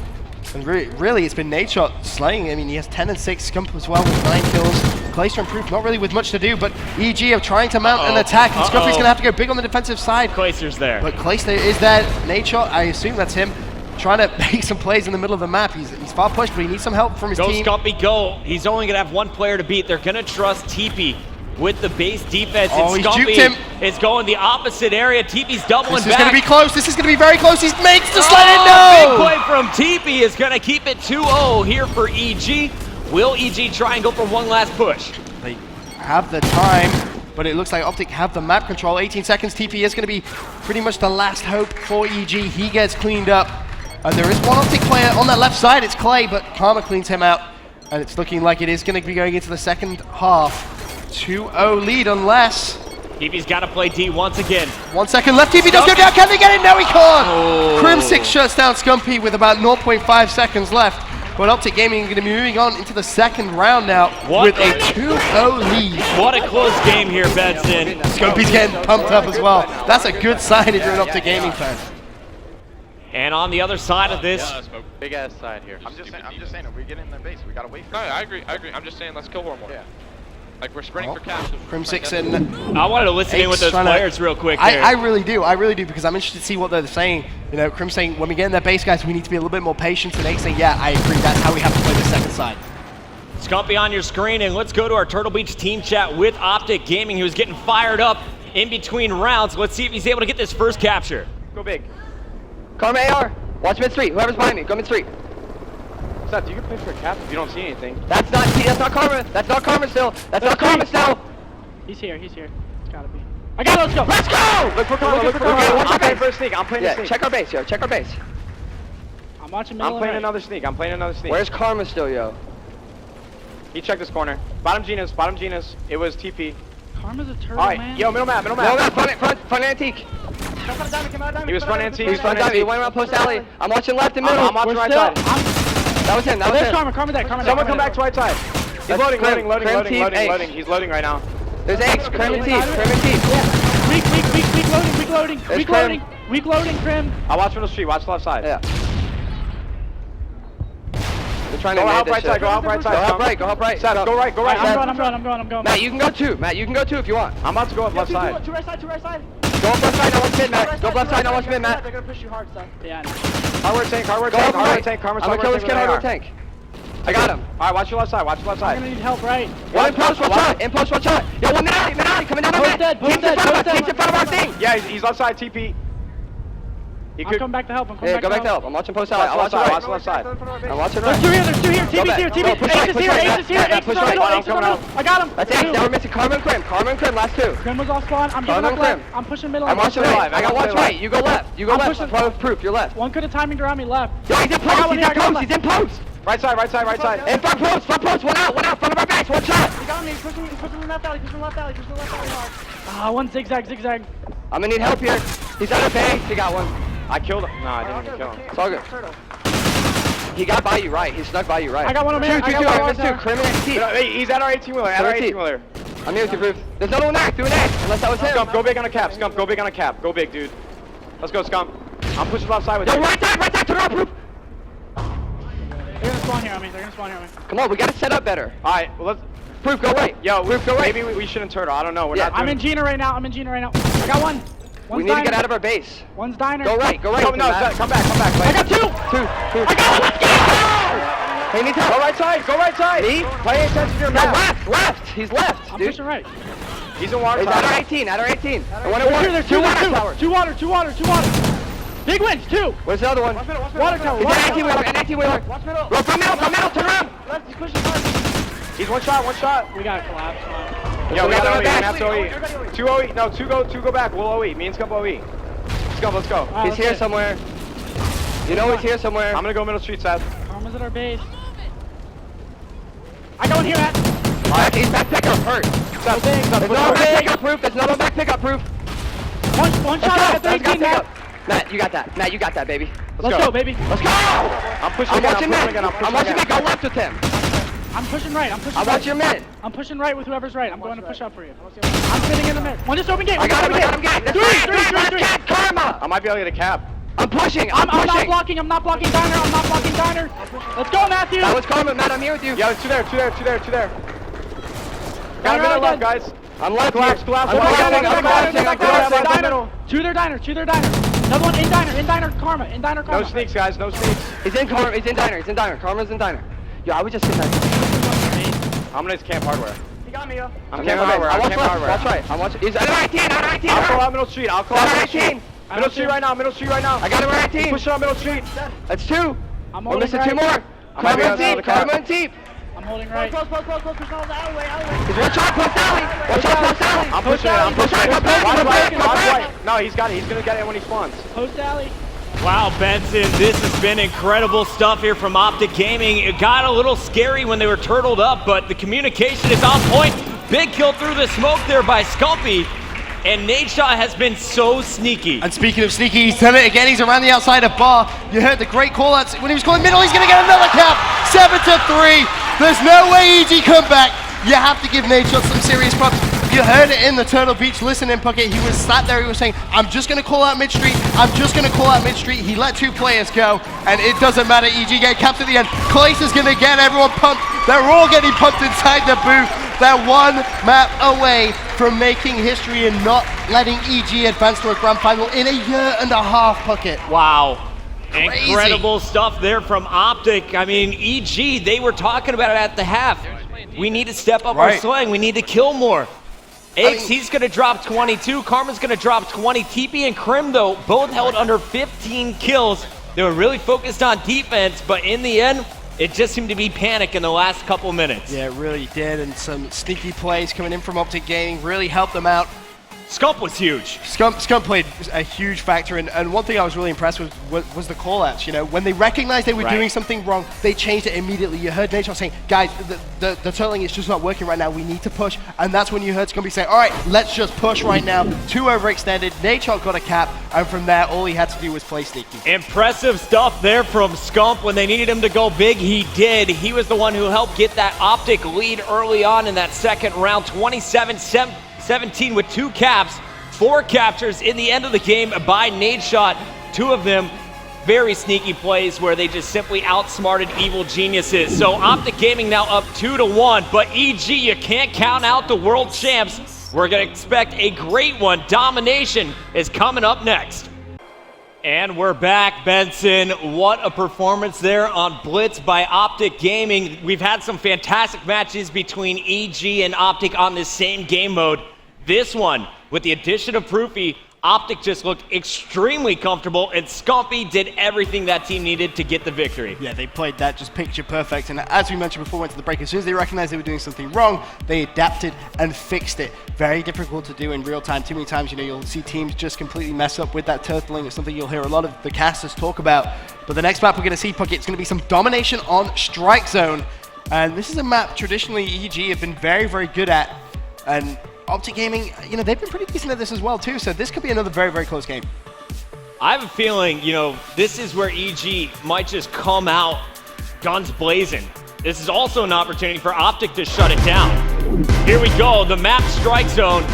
And really, it's been Nadeshot slaying. I mean, he has 10 and 6, Scump as well with 9 kills. Glacier improved, not really with much to do, but EG are trying to mount an attack, and Scumpy's going to have to go big on the defensive side. Glacier's there. But Glacier is there. Nadeshot, I assume that's him, trying to make some plays in the middle of the map. He's far pushed, but he needs some help from his team. Go Scumpy, go. He's only going to have 1 player to beat. They're going to trust TP with the base defense, and he's juked him. Is going the opposite area. TP's doubling back. This is going to be close. This is going to be very close. He makes the slide in. Big play from TP is going to keep it 2-0 here for EG. Will EG try and go for one last push? They have the time, but it looks like OpTic have the map control. 18 seconds. TP is going to be pretty much the last hope for EG. He gets cleaned up. And there is one OpTic player on that left side. It's Clay, but Karma cleans him out. And it's looking like it is going to be going into the second half. 2-0 lead unless... TP's got to play D once again. 1 second left, TP does go down, can they get it? No, he can't! Krim 6 shuts down Scumpy with about 0.5 seconds left. But OpTic Gaming are going to be moving on into the second round now with a 2-0 lead. What a close game here, Benson. Scumpy's getting pumped up as well. That's a good sign if you're an OpTic Gaming fan. And on the other side of this... Big ass side here. I'm just saying, if we get in their base, we gotta wait for it. No, I agree. I'm just saying, let's kill one more. Yeah. Like, we're sprinting for caps. Krim 6 and... I wanted to listen in with those players real quick there. I really do, because I'm interested to see what they're saying. You know, Krim saying, when we get in their base, guys, we need to be a little bit more patient. And Egg saying, yeah, I agree, that's how we have to play the second side. Scumpy on your screen, and let's go to our Turtle Beach team chat with OpTic Gaming, who's getting fired up in between rounds. Let's see if he's able to get this first capture. Go big. Karma AR. Watch mid street. Whoever's behind me, go mid street. What's up? You can push for a cap if you don't see anything. That's not Karma. That's not Karma still. That's not Karma still. He's here. It's gotta be. I got it, let's go. Let's go! Look for Karma. Look for Karma. Watch I'm playing our for a base. sneak. I'm playing a sneak. Check our base, yo. Check our base. I'm watching middle. I'm playing another sneak. Where's Karma still, yo? He checked this corner. Bottom Genus. It was TP. Karma's a turtle, Alright, man. yo, middle map. Front antique. He was front antique. He was front antique. He went around post alley. I'm watching left and middle. I'm watching right side. That was him. There's Karma there. Someone come back to right side. He's loading. He's loading right now. There's eggs. Krim and teeth. Weak loading, Krim. I'll watch from the street. Watch the left side. Yeah. They're trying to Go out right side. Go out right side. Go up right. Seth, go right. I'm going. Matt, you can go too. If you want. I'm about to go up left side. Two right side. Go up left side, now watch mid, Matt. Go up left side, now watch mid, Matt. They're gonna push you hard, son. Yeah, I know. Hardware tank. I'm gonna kill this kid hardware tank. I got him. Alright, watch your left side. I'm gonna need help, right? One in post, watch out. Yo, one alley, coming down Post dead. Keep in front of our thing. Yeah, he's left side TP. I'm coming back to help. Yeah, go back to help. I'm watching post alley. I'll watch Watch the left side. I'm watching right. There's two here. TV's here. Ace is here. Ace is in the middle. I got him. That's it. Now we're missing Karma and Krim. Last two. Krim was off spawn. I'm Karma giving up and left. I'm pushing middle. I'm watching right. I got watch right. You go left. I'm pushing. Proof. You're left. One could have timing around me left. Yo, he's in post. Right side. In front post. One out. Front of our backs. One shot. He got me. He's pushing the left alley. hard. One zigzag. I'm gonna need help here. He's out of base. He got one. I killed him. No, I didn't even kill him. It's all good. He got by you right. He snuck by you right. I got one on me. Two. Krim and teeth. He's at our 18-wheeler. I'm here with you, Proof. There's another one there. Do an X. Unless that was him. Scump, go big on a cap. Scump, go big on a cap. Go big, dude. Let's go, Scump. I'm pushing left side with you. Yo, right side. Turn around, Proof. They're gonna spawn here on me. Come on, we gotta set up better. Alright, well, let's... Proof, go right. Yo, Proof, go right. Maybe we shouldn't turtle. I don't know. We're not I'm in Gina right now. I got one. We need to get out of our base. One's diner. Go right. No, come back. Come back. I got 2. I got it. Let's go! Hey, anytime. Go right side. Go right side. Me? Pay attention to your No, map. left. He's left, I'm dude. pushing right. He's in water He's at tower. our 18. At our 18. I want There's 2. Two water. Big wins, 2. Where's the other one? Water tower. He's an 18 wheeler. An 18 wheeler. Watch middle. Roll from middle. Turn around. Left, he's pushing hard. He's one shot. We got to collapse. Yeah, we So got OE. we We're got gonna have to OE. 2 OE. No, 2 go back. We'll OE. Me and Scump OE. Scump, let's go. He's here somewhere. You know he's here somewhere. I'm gonna go middle street side. Karma's at our base. I go in here, Matt. He's back pickup. Hurt. There's no back pickup proof. There's no back pickup proof. One shot at the 18, Matt. Matt, you got that, baby. Let's go, baby. Let's go! I'm pushing I'm watching again. mid. I'm watching mid. Go left with him. I'm pushing right. I watch your mid. I'm pushing right with whoever's right. I'm going to push up for you. I'm sitting in the mid. One just open gate. I got him. Three. Karma. I might be able to get a cap. I'm pushing. I'm not blocking. I'm not blocking diner. Let's go, Matthew. That was Karma. Matt, I'm here with you. Yeah, there's 2 there. Got a minute left, guys. I'm left. Collapse. I'm collapsing. To their diner. Another one in diner. Karma. No sneaks, guys. No sneaks. He's in diner. Karma's in diner. Yo, I would just sit there. I'm gonna camp hardware. He got me, yo. I'm camp hardware. Watch right. I'm watching. He's at 19. I'll call out middle street. I'll call out middle street. 19. Middle street right now. I got him at 19. Push it on middle street. That's 2. I'm We're holding missing right. 2 more. might be able to hold the cap. Karma and Teep. I'm holding right. He's one shot plus alley. I'm pushing it. Watch right. No, he's got it. He's gonna get it when he spawns. Post alley. Wow, Benson, this has been incredible stuff here from OpTic Gaming. It got a little scary when they were turtled up, but the communication is on point. Big kill through the smoke there by Scumpy. And Nadeshot has been so sneaky. And speaking of sneaky, he's done it again. He's around the outside of bar. You heard the great call-outs. When he was calling middle, he's going to get another cap. 7-3. There's no way EG come back. You have to give Nadeshot some serious props. You heard it in the Turtle Beach listening pocket. He was sat there. He was saying, I'm just going to call out mid-street. He let 2 players go, and it doesn't matter. EG get capped at the end. Clace is going to get everyone pumped. They're all getting pumped inside the booth. They're 1 map away from making history and not letting EG advance to a grand final in a year and a half, pocket. Wow. Crazy. Incredible stuff there from OpTic. I mean, EG, they were talking about it at the half. We need to step up our slang. We need to kill more. Aix, he's going to drop 22. Karma's going to drop 20. TP and Krim, though, both held under 15 kills. They were really focused on defense, but in the end, it just seemed to be panic in the last couple minutes. Yeah, it really did, and some sneaky plays coming in from OpTic Gaming really helped them out. Scump was huge. Scump played a huge factor, and one thing I was really impressed with was the call-outs. You know, when they recognized they were doing something wrong, they changed it immediately. You heard Nadeshot saying, guys, the turtling is just not working right now. We need to push, and that's when you heard Scumpy say, all right, let's just push right now. 2 overextended. Nadeshot got a cap, and from there, all he had to do was play sneaky. Impressive stuff there from Scump. When they needed him to go big, he did. He was the one who helped get that OpTic lead early on in that second round, 27-17 with 2 caps, 4 captures in the end of the game by Nadeshot. 2 of them very sneaky plays where they just simply outsmarted evil geniuses. So OpTic Gaming now up 2-1, but EG, you can't count out the world champs. We're gonna expect a great one. Domination is coming up next. And we're back, Benson. What a performance there on Blitz by OpTic Gaming. We've had some fantastic matches between EG and OpTic on this same game mode. This one, with the addition of Proofy, OpTic just looked extremely comfortable, and Scumpy did everything that team needed to get the victory. Yeah, they played that just picture perfect, and as we mentioned before, went to the break. As soon as they recognized they were doing something wrong, they adapted and fixed it. Very difficult to do in real time. Too many times, you know, you'll see teams just completely mess up with that turtling. It's something you'll hear a lot of the casters talk about. But the next map we're going to see, Puckett, it's going to be some domination on Strike Zone, and this is a map traditionally EG have been very, very good at, and OpTic Gaming, you know, they've been pretty decent at this as well, too, so this could be another very, very close game. I have a feeling, you know, this is where EG might just come out guns blazing. This is also an opportunity for OpTic to shut it down. Here we go, the map Strike Zone,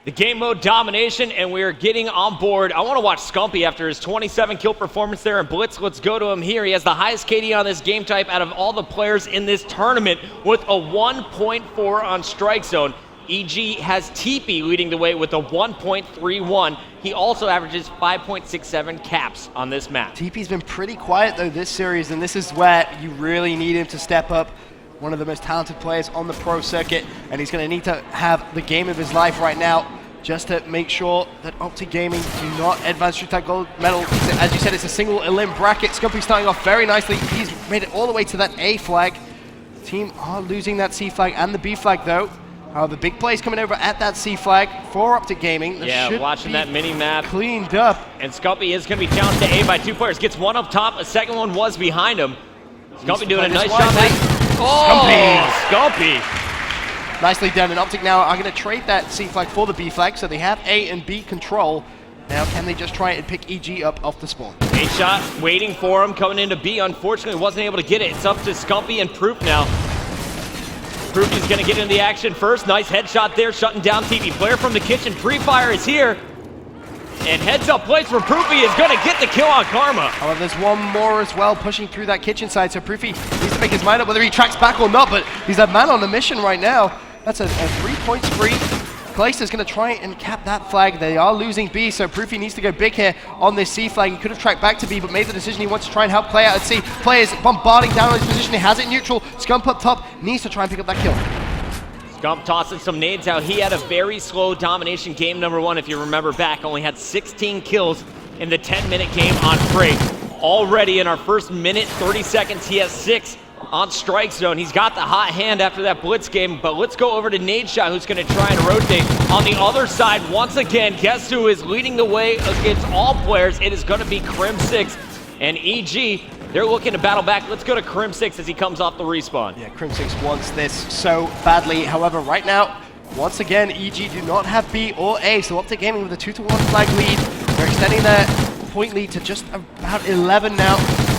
the game mode domination, and we are getting on board. I want to watch Scumpy after his 27 kill performance there in Blitz. Let's go to him here. He has the highest KD on this game type out of all the players in this tournament with a 1.4 on Strike Zone. EG has TP leading the way with a 1.31. He also averages 5.67 caps on this map. TP's been pretty quiet though this series, and this is where you really need him to step up. One of the most talented players on the pro circuit, and he's going to need to have the game of his life right now just to make sure that OpTic Gaming do not advance through that gold medal. As you said, it's a single elim bracket. Scumpy starting off very nicely. He's made it all the way to that A flag. Team are losing that C flag and the B flag though. However, big plays coming over at that C flag for OpTic Gaming. Yeah, watching that mini map. Cleaned up. And Scumpy is going to be challenged to A by 2 players. Gets one up top, a second one was behind him. Scumpy doing a nice job. Oh, Scumpy. Nicely done. And OpTic now are going to trade that C flag for the B flag, so they have A and B control. Now, can they just try and pick EG up off the spawn? A shot waiting for him coming into B. Unfortunately, wasn't able to get it. It's up to Scumpy and Proof now. Proof is going to get into the action first. Nice headshot there, shutting down TP. Player from the kitchen, Pre-Fire is here. And heads up plays for Proofy is going to get the kill on Karma. However, there's one more as well pushing through that kitchen side, so Proofy needs to make his mind up whether he tracks back or not, but he's a man on a mission right now. That's a 3-point spree. Clayster's going to try and cap that flag. They are losing B, so Proofy needs to go big here on this C flag. He could have tracked back to B, but made the decision he wants to try and help Clay out at C. Players bombarding down on his position. He has it neutral. Scump up top, needs to try and pick up that kill. Scump tossing some nades out. He had a very slow domination game number 1, if you remember back. Only had 16 kills in the 10-minute game on Frey. Already in our first minute, 30 seconds, he has 6 on strike zone. He's got the hot hand after that blitz game, but let's go over to Nadeshot, who's going to try and rotate. On the other side, once again, guess who is leading the way against all players? It is going to be Crim6 and EG. They're looking to battle back. Let's go to Crim6 as he comes off the respawn. Yeah, Crim6 wants this so badly. However, right now, once again, EG do not have B or A, so OpTic Gaming with a 2-1 flag lead. They're extending their point lead to just about 11 now.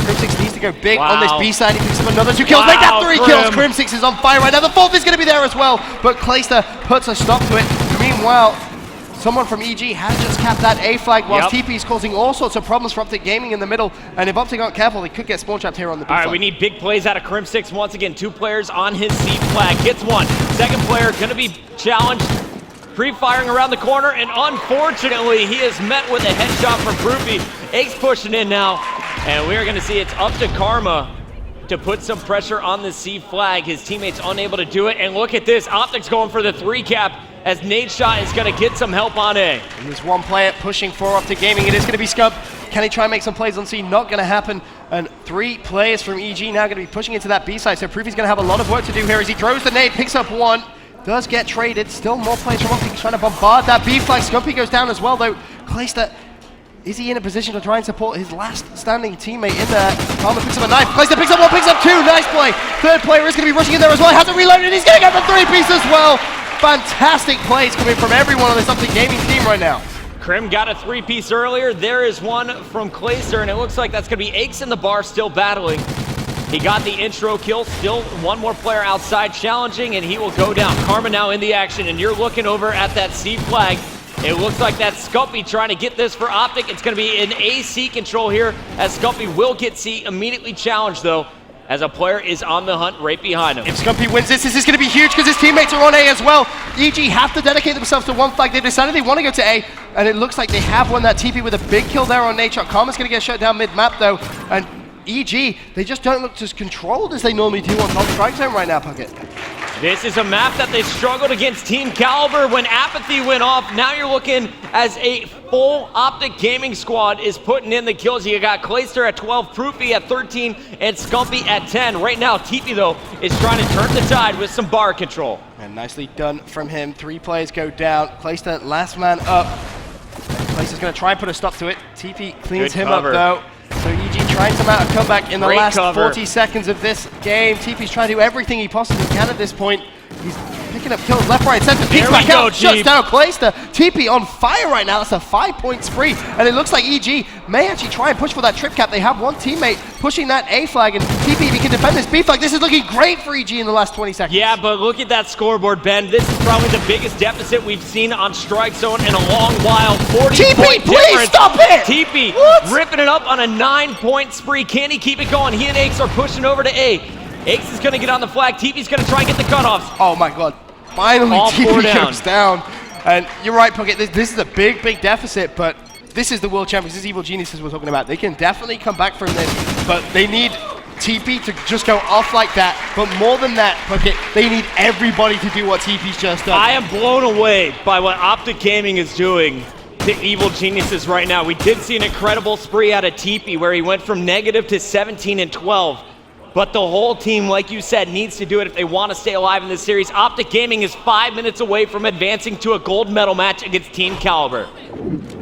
Crim6 needs to go big on this B side. He picks up another 2 kills. Make that 3 kills. Crim6 is on fire right now. The 4th is going to be there as well, but Clayster puts a stop to it. Meanwhile, someone from EG has just capped that A flag, whilst TP is causing all sorts of problems for OpTic Gaming in the middle. And if OpTic aren't careful, they could get spawn trapped here on the B flag. All right, we need big plays out of Crim6 once again. 2 players on his C flag. Gets one. Second player going to be challenged. Pre-firing around the corner, and unfortunately, he is met with a headshot from Proofy. Ace pushing in now, and we're going to see it's up to Karma to put some pressure on the C flag. His teammates unable to do it, and look at this. OpTic's going for the 3 cap as Nadeshot is going to get some help on A. And there's one player pushing for OpTic Gaming. It is going to be Scump. Can he try and make some plays on C? Not going to happen. And 3 players from EG now going to be pushing into that B side, so Proofy's going to have a lot of work to do here as he throws the nade, picks up 1. Does get traded. Still more players from OpTic trying to bombard that B flag. Scumpy goes down as well, though. Clayster, is he in a position to try and support his last standing teammate in there? Karma picks up a knife. Clayster picks up 1, picks up 2. Nice play. 3rd player is going to be rushing in there as well. Has it reloaded. He's going to get the 3-piece as well. Fantastic plays coming from everyone on this OpTic Gaming team right now. Crim got a 3-piece earlier. There is one from Clayster, and it looks like that's going to be Aches in the bar still battling. He got the intro kill, still one more player outside challenging, and he will go down. Karma now in the action, and you're looking over at that C flag. It looks like that's Scumpy trying to get this for OpTic. It's going to be an AC control here, as Scumpy will get C, immediately challenged though, as a player is on the hunt right behind him. If Scumpy wins this is going to be huge because his teammates are on A as well. EG have to dedicate themselves to 1 flag. They've decided they want to go to A, and it looks like they have won that TP with a big kill there on Nadeshot. Karma's going to get shut down mid-map though, and EG, they just don't look as controlled as they normally do on top strike zone right now, Puckett. This is a map that they struggled against Team Caliber when Apathy went off. Now you're looking as a full OpTic Gaming squad is putting in the kills. You got Clayster at 12, Proofy at 13, and Scumpy at 10. Right now, TP, though, is trying to turn the tide with some bar control. And nicely done from him. 3 players go down. Clayster, last man up. Clayster's going to try and put a stop to it. TP cleans him up, though. So EG trying to mount a comeback in the last 40 seconds of this game. TP's trying to do everything he possibly can at this point. He's picking up kills left, right, center. Peeks back out, shuts down Clayster. TP on fire right now. That's a 5-point spree. And it looks like EG may actually try and push for that trip cap. They have one teammate pushing that A flag, and TP, if he can defend this B flag, this is looking great for EG in the last 20 seconds. Yeah, but look at that scoreboard, Ben. This is probably the biggest deficit we've seen on strike zone in a long while. 40 TP, point please difference. Stop it! TP ripping it up on a 9-point spree. Can he keep it going? He and Aches are pushing over to A. Aches is going to get on the flag. TP's going to try and get the cutoffs. Oh my god. Finally, All four TP down. goes down. And you're right, Pocket, this is a big, big deficit, but this is the World Champions, this is Evil Geniuses we're talking about. They can definitely come back from this, but they need TP to just go off like that. But more than that, Pocket, they need everybody to do what TP's just done. I am blown away by what OpTic Gaming is doing to Evil Geniuses right now. We did see an incredible spree out of TP where he went from negative to 17 and 12. But the whole team, like you said, needs to do it if they want to stay alive in this series. OpTic Gaming is 5 minutes away from advancing to a gold medal match against Team Caliber.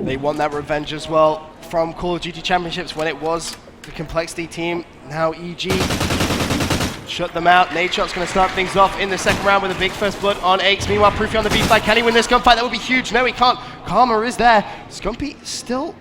They won that revenge as well from Call of Duty Championships when it was the Complexity team. Now EG shut them out. Nadeshot's going to start things off in the second round with a big first blood on Aches. Meanwhile, Proofy on the B flag. Can he win this gunfight? That would be huge. No, he can't. Karma is there. Scumpy still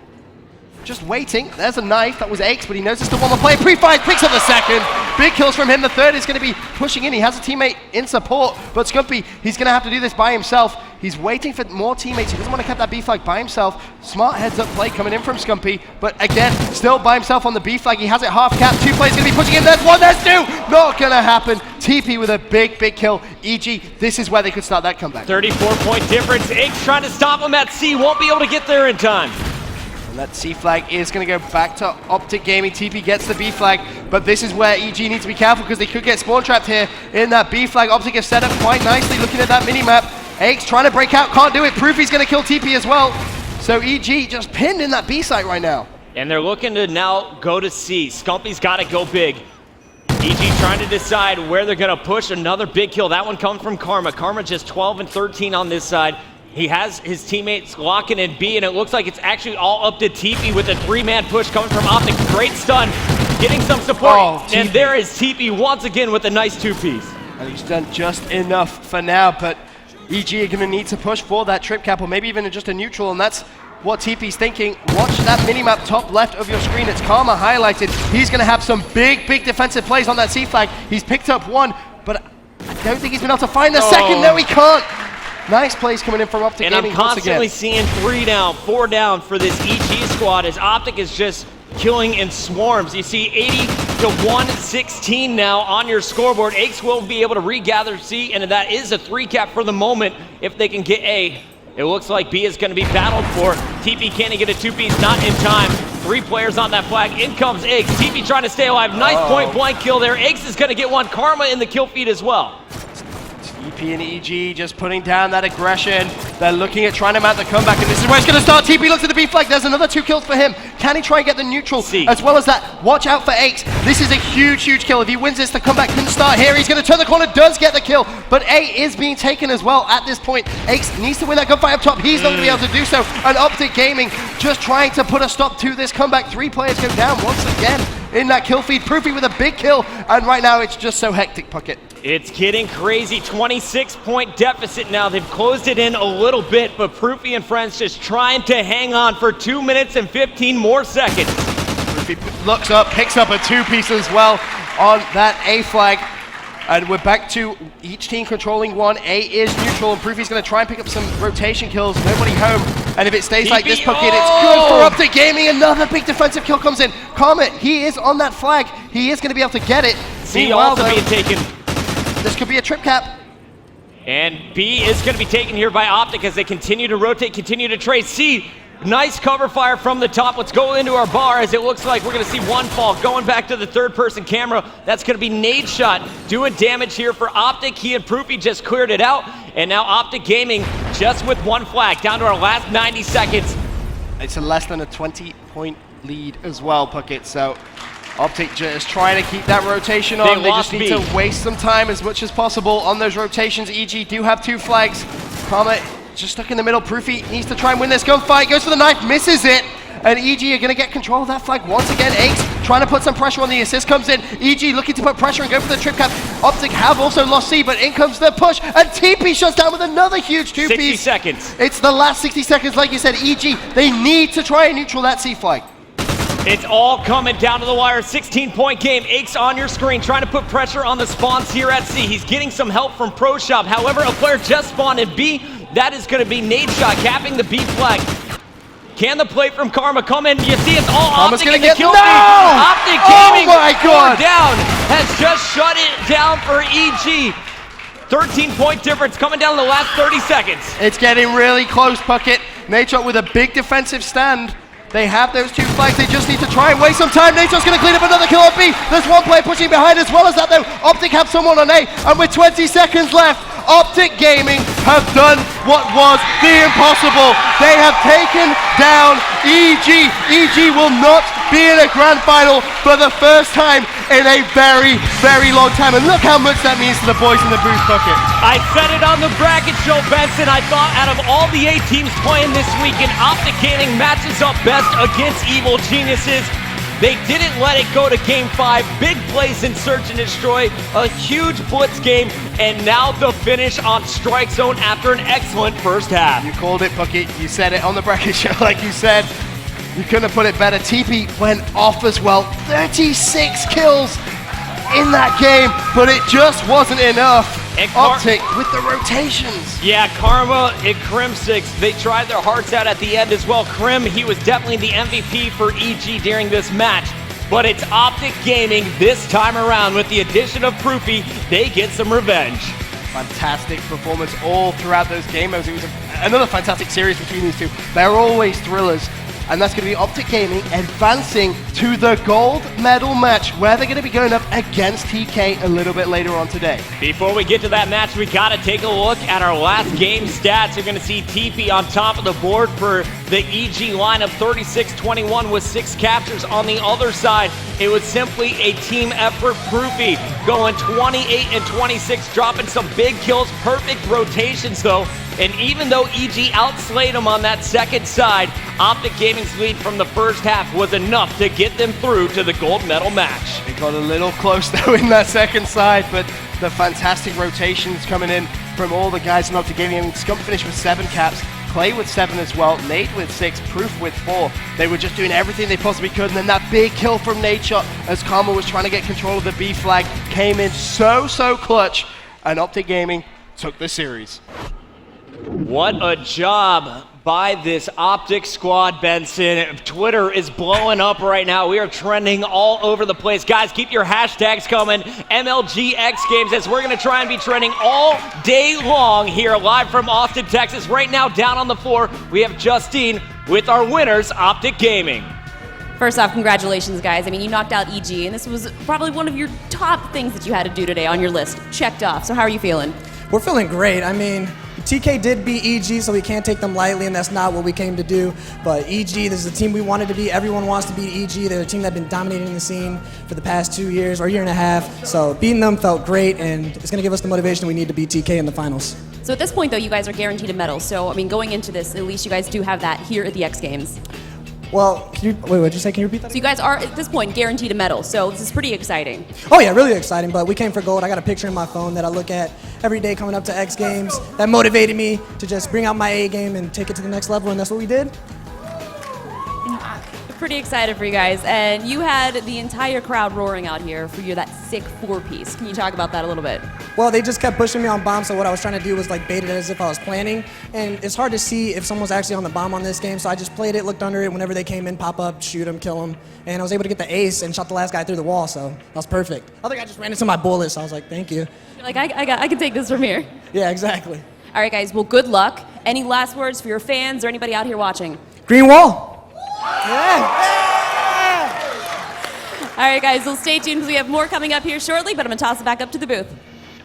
just waiting. There's a knife. That was Aches, but he knows it's still one more player. Pre-fight picks up the second. Big kills from him. The third is going to be pushing in. He has a teammate in support, but Scumpy, he's going to have to do this by himself. He's waiting for more teammates. He doesn't want to cut that B flag by himself. Smart heads-up play coming in from Scumpy, but again, still by himself on the B flag. He has it half capped. Two players going to be pushing in. There's one, there's two. Not going to happen. TP with a big, big kill. EG, this is where they could start that comeback. 34-point difference. Aches trying to stop him at C. Won't be able to get there in time. And that C flag is going to go back to OpTic Gaming. TP gets the B flag, but this is where EG needs to be careful because they could get spawn trapped here in that B flag. OpTic have set up quite nicely looking at that mini-map. Aches trying to break out, can't do it. Proofy's going to kill TP as well. So EG just pinned in that B site right now. And they're looking to now go to C. Scumpy's got to go big. EG trying to decide where they're going to push. Another big kill. That one comes from Karma. Karma just 12 and 13 on this side. He has his teammates locking in B, and it looks like it's actually all up to TP with a three-man push coming from OpTic. Great stun, getting some support. Oh, and there is TP once again with a nice two-piece. And he's done just enough for now, but EG are going to need to push for that trip cap or maybe even just a neutral, and that's what TP's thinking. Watch that minimap top left of your screen. It's Karma highlighted. He's going to have some big, big defensive plays on that C flag. He's picked up one, but I don't think he's been able to find the second. No, he can't. Nice plays coming in from OpTic Gaming. And I'm constantly seeing 3 down, 4 down for this EG squad as OpTic is just killing in swarms. You see 80 to 116 now on your scoreboard. Aches will be able to regather C, and that is a 3 cap for the moment if they can get A. It looks like B is going to be battled for. TP can't get a 2-piece, not in time. 3 players on that flag. In comes Aches. TP trying to stay alive. Nice point-blank kill there. Aches is going to get one. Karma in the kill feed as well. TP and EG just putting down that aggression. They're looking at trying to mount the comeback, and this is where it's going to start. TP looks at the B flag. There's another 2 kills for him. Can he try and get the neutral? As well as that, watch out for Aches. This is a huge, huge kill. If he wins this, the comeback can start here. He's going to turn the corner, does get the kill, but A is being taken as well at this point. Aches needs to win that gunfight up top. He's not going to be able to do so. And OpTic Gaming just trying to put a stop to this comeback. 3 players go down once again in that kill feed. Proofy with a big kill, and right now it's just so hectic, Puckett. It's getting crazy. 26-point deficit now. They've closed it in a little bit, but Proofy and friends just trying to hang on for 2 minutes and 15 more seconds. Proofy looks up, picks up a 2-piece as well on that A flag. And we're back to each team controlling 1. A is neutral, and Proofy's going to try and pick up some rotation kills. Nobody home. And if it stays like this, Puckett, it's good for OpTic Gaming. Another big defensive kill comes in. Karma, he is on that flag. He is going to be able to get it. C also being taken. This could be a trip cap. And B is going to be taken here by OpTic as they continue to rotate, continue to trade. C, nice cover fire from the top. Let's go into our bar as it looks like we're going to see one fall. Going back to the third-person camera, that's going to be nade shot doing damage here for OpTic. He and Proofy just cleared it out. And now OpTic Gaming just with 1 flag down to our last 90 seconds. It's a less than a 20-point lead as well, Puckett. So OpTic just trying to keep that rotation on. They just need to waste some time as much as possible on those rotations. EG do have 2 flags. Karma just stuck in the middle. Proofy needs to try and win this gunfight. Goes for the knife, misses it. And EG are going to get control of that flag once again. Aches trying to put some pressure on the assist comes in. EG looking to put pressure and go for the trip cap. OpTic have also lost C, but in comes the push. And TP shuts down with another huge 2-piece. 60 seconds. It's the last 60 seconds, like you said. EG, they need to try and neutral that C flag. It's all coming down to the wire. 16-point game. Aches on your screen trying to put pressure on the spawns here at C. He's getting some help from Pro Shop. However, a player just spawned in B. That is going to be nade shot, capping the B flag. Can the play from Karma come in? You see it's all OpTic in the kill feed. OpTic Gaming down, has just shut it down for EG. 13-point difference coming down in the last 30 seconds. It's getting really close, Puckett. Nature with a big defensive stand. They have those 2 flags, they just need to try and waste some time. Nature's gonna clean up another kill on B. There's one player pushing behind as well as that though. OpTic have someone on A, and with 20 seconds left, OpTic Gaming have done what was the impossible. They have taken down EG. EG will not be in a grand final for the first time in a very, very long time. And look how much that means to the boys in the booth, Bucket. I said it on the bracket show, Benson. I thought out of all the 8 teams playing this weekend, OpTic Gaming matches up best against Evil Geniuses. They didn't let it go to game 5. Big plays in Search and Destroy, a huge blitz game, and now the finish on Strike Zone after an excellent first half. You called it, Bucket. You said it on the bracket show, like you said. You couldn't have put it better. TP went off as well. 36 kills in that game, but it just wasn't enough. OpTic with the rotations. Yeah, Karma and Crim6, they tried their hearts out at the end as well. Crim, he was definitely the MVP for EG during this match. But it's OpTic Gaming this time around. With the addition of Proofy, they get some revenge. Fantastic performance all throughout those game modes. It was another fantastic series between these two. They're always thrillers. And that's going to be OpTic Gaming advancing to the gold medal match, where they're going to be going up against TK a little bit later on today. Before we get to that match, we got to take a look at our last game stats. You're going to see TP on top of the board for the EG lineup, 36-21 with 6 captures. On the other side, it was simply a team effort. Proofy going 28 and 26, dropping some big kills, perfect rotations though. And even though EG outslayed them on that second side, OpTic Gaming's lead from the first half was enough to get them through to the gold medal match. It got a little close though in that second side, but the fantastic rotations coming in from all the guys in OpTic Gaming. I mean, Scump finished with 7 caps, Clay with 7 as well, Nate with 6, Proof with 4. They were just doing everything they possibly could, and then that big kill from Nature as Karma was trying to get control of the B flag came in so clutch, and OpTic Gaming took the series. What a job by this OpTic squad, Benson. Twitter is blowing up right now. We are trending all over the place. Guys, keep your hashtags coming. MLGX Games, as we're going to try and be trending all day long here live from Austin, Texas. Right now, down on the floor, we have Justine with our winners, OpTic Gaming. First off, congratulations, guys. I mean, you knocked out EG, and this was probably one of your top things that you had to do today on your list. Checked off. So how are you feeling? We're feeling great. I mean, TK did beat EG, so we can't take them lightly, and that's not what we came to do. But EG, this is the team we wanted to beat. Everyone wants to beat EG. They're a team that's been dominating the scene for the past 2 years or 1.5 years. So beating them felt great, and it's going to give us the motivation we need to beat TK in the finals. So at this point, though, you guys are guaranteed a medal. So, I mean, going into this, at least you guys do have that here at the X Games. Well, wait, what did you say? Can you repeat that? So you guys are, at this point, guaranteed a medal, so this is pretty exciting. Oh yeah, really exciting, but we came for gold. I got a picture in my phone that I look at every day coming up to X Games. That motivated me to just bring out my A game and take it to the next level, and that's what we did. Pretty excited for you guys, and you had the entire crowd roaring out here for that sick 4-piece. Can you talk about that a little bit? Well, they just kept pushing me on bomb, so what I was trying to do was like bait it as if I was planning, and it's hard to see if someone's actually on the bomb on this game, so I just played it, looked under it, whenever they came in, pop up, shoot them, kill them, and I was able to get the ace and shot the last guy through the wall, so that was perfect. Other guy just ran into my bullet, so I was like, thank you. You're like, I can take this from here. Yeah, exactly. All right, guys, well, good luck. Any last words for your fans or anybody out here watching? Green wall! Yeah! All right, guys, well, stay tuned because we have more coming up here shortly, but I'm going to toss it back up to the booth.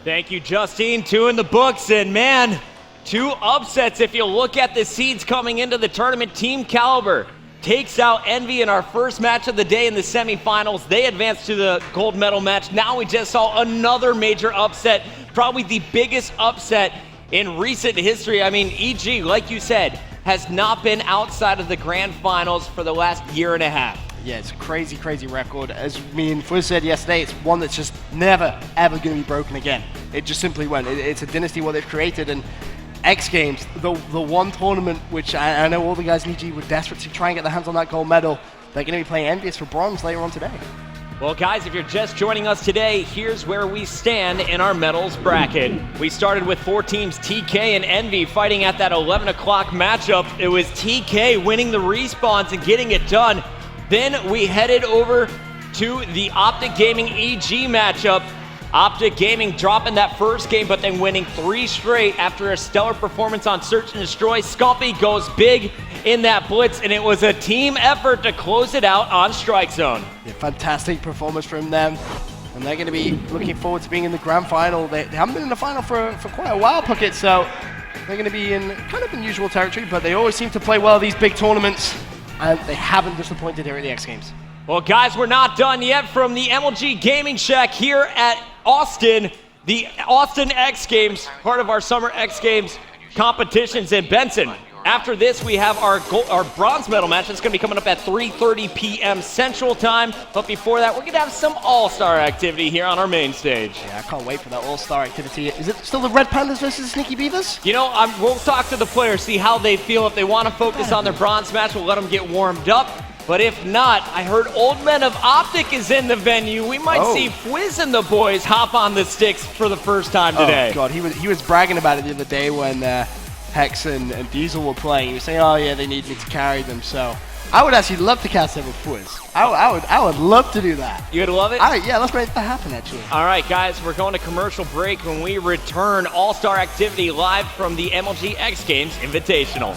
Thank you, Justine. 2 in the books, and man, 2 upsets. If you look at the seeds coming into the tournament, Team Caliber takes out Envy in our first match of the day in the semifinals. They advance to the gold medal match. Now we just saw another major upset, probably the biggest upset in recent history. I mean, EG, like you said, has not been outside of the grand finals for the last 1.5 years. Yeah, it's a crazy record. As me and Fuzz said yesterday, it's one that's just never, ever going to be broken again. It just simply won't. It's a dynasty what they've created, and X Games, the one tournament which I know all the guys in EG were desperate to try and get their hands on that gold medal. They're going to be playing EnVyUs for bronze later on today. Well, guys, if you're just joining us today, here's where we stand in our medals bracket. We started with 4 teams, TK and Envy, fighting at that 11 o'clock matchup. It was TK winning the respawns and getting it done. Then we headed over to the OpTic Gaming EG matchup. OpTic Gaming dropping that first game, but then winning 3 straight after a stellar performance on Search and Destroy. Scumpy goes big in that blitz, and it was a team effort to close it out on Strike Zone. Yeah, fantastic performance from them. And they're going to be looking forward to being in the grand final. They haven't been in the final for quite a while, Puckett, so they're going to be in kind of unusual territory, but they always seem to play well at these big tournaments, and they haven't disappointed here at the X Games. Well, guys, we're not done yet from the MLG Gaming Shack here at Austin. The Austin X Games, part of our Summer X Games competitions in Benson. After this, we have our bronze medal match. It's going to be coming up at 3:30 p.m. Central Time. But before that, we're going to have some all-star activity here on our main stage. Yeah, I can't wait for that all-star activity. Is it still the Red Pandas versus Sneaky Beavers? You know, we'll talk to the players, see how they feel. If they want to focus on their bronze match, we'll let them get warmed up. But if not, I heard Old Men of OpTic is in the venue. We might see Fwiz and the boys hop on the sticks for the first time today. Oh, God, he was bragging about it the other day when Hex and Diesel were playing. He was saying, oh yeah, they need me to carry them. So I would actually love to cast them with Fwiz. I would love to do that. You would love it? Yeah, let's make that happen actually. All right, guys, we're going to commercial break. When we return, all-star activity live from the MLG X Games Invitational.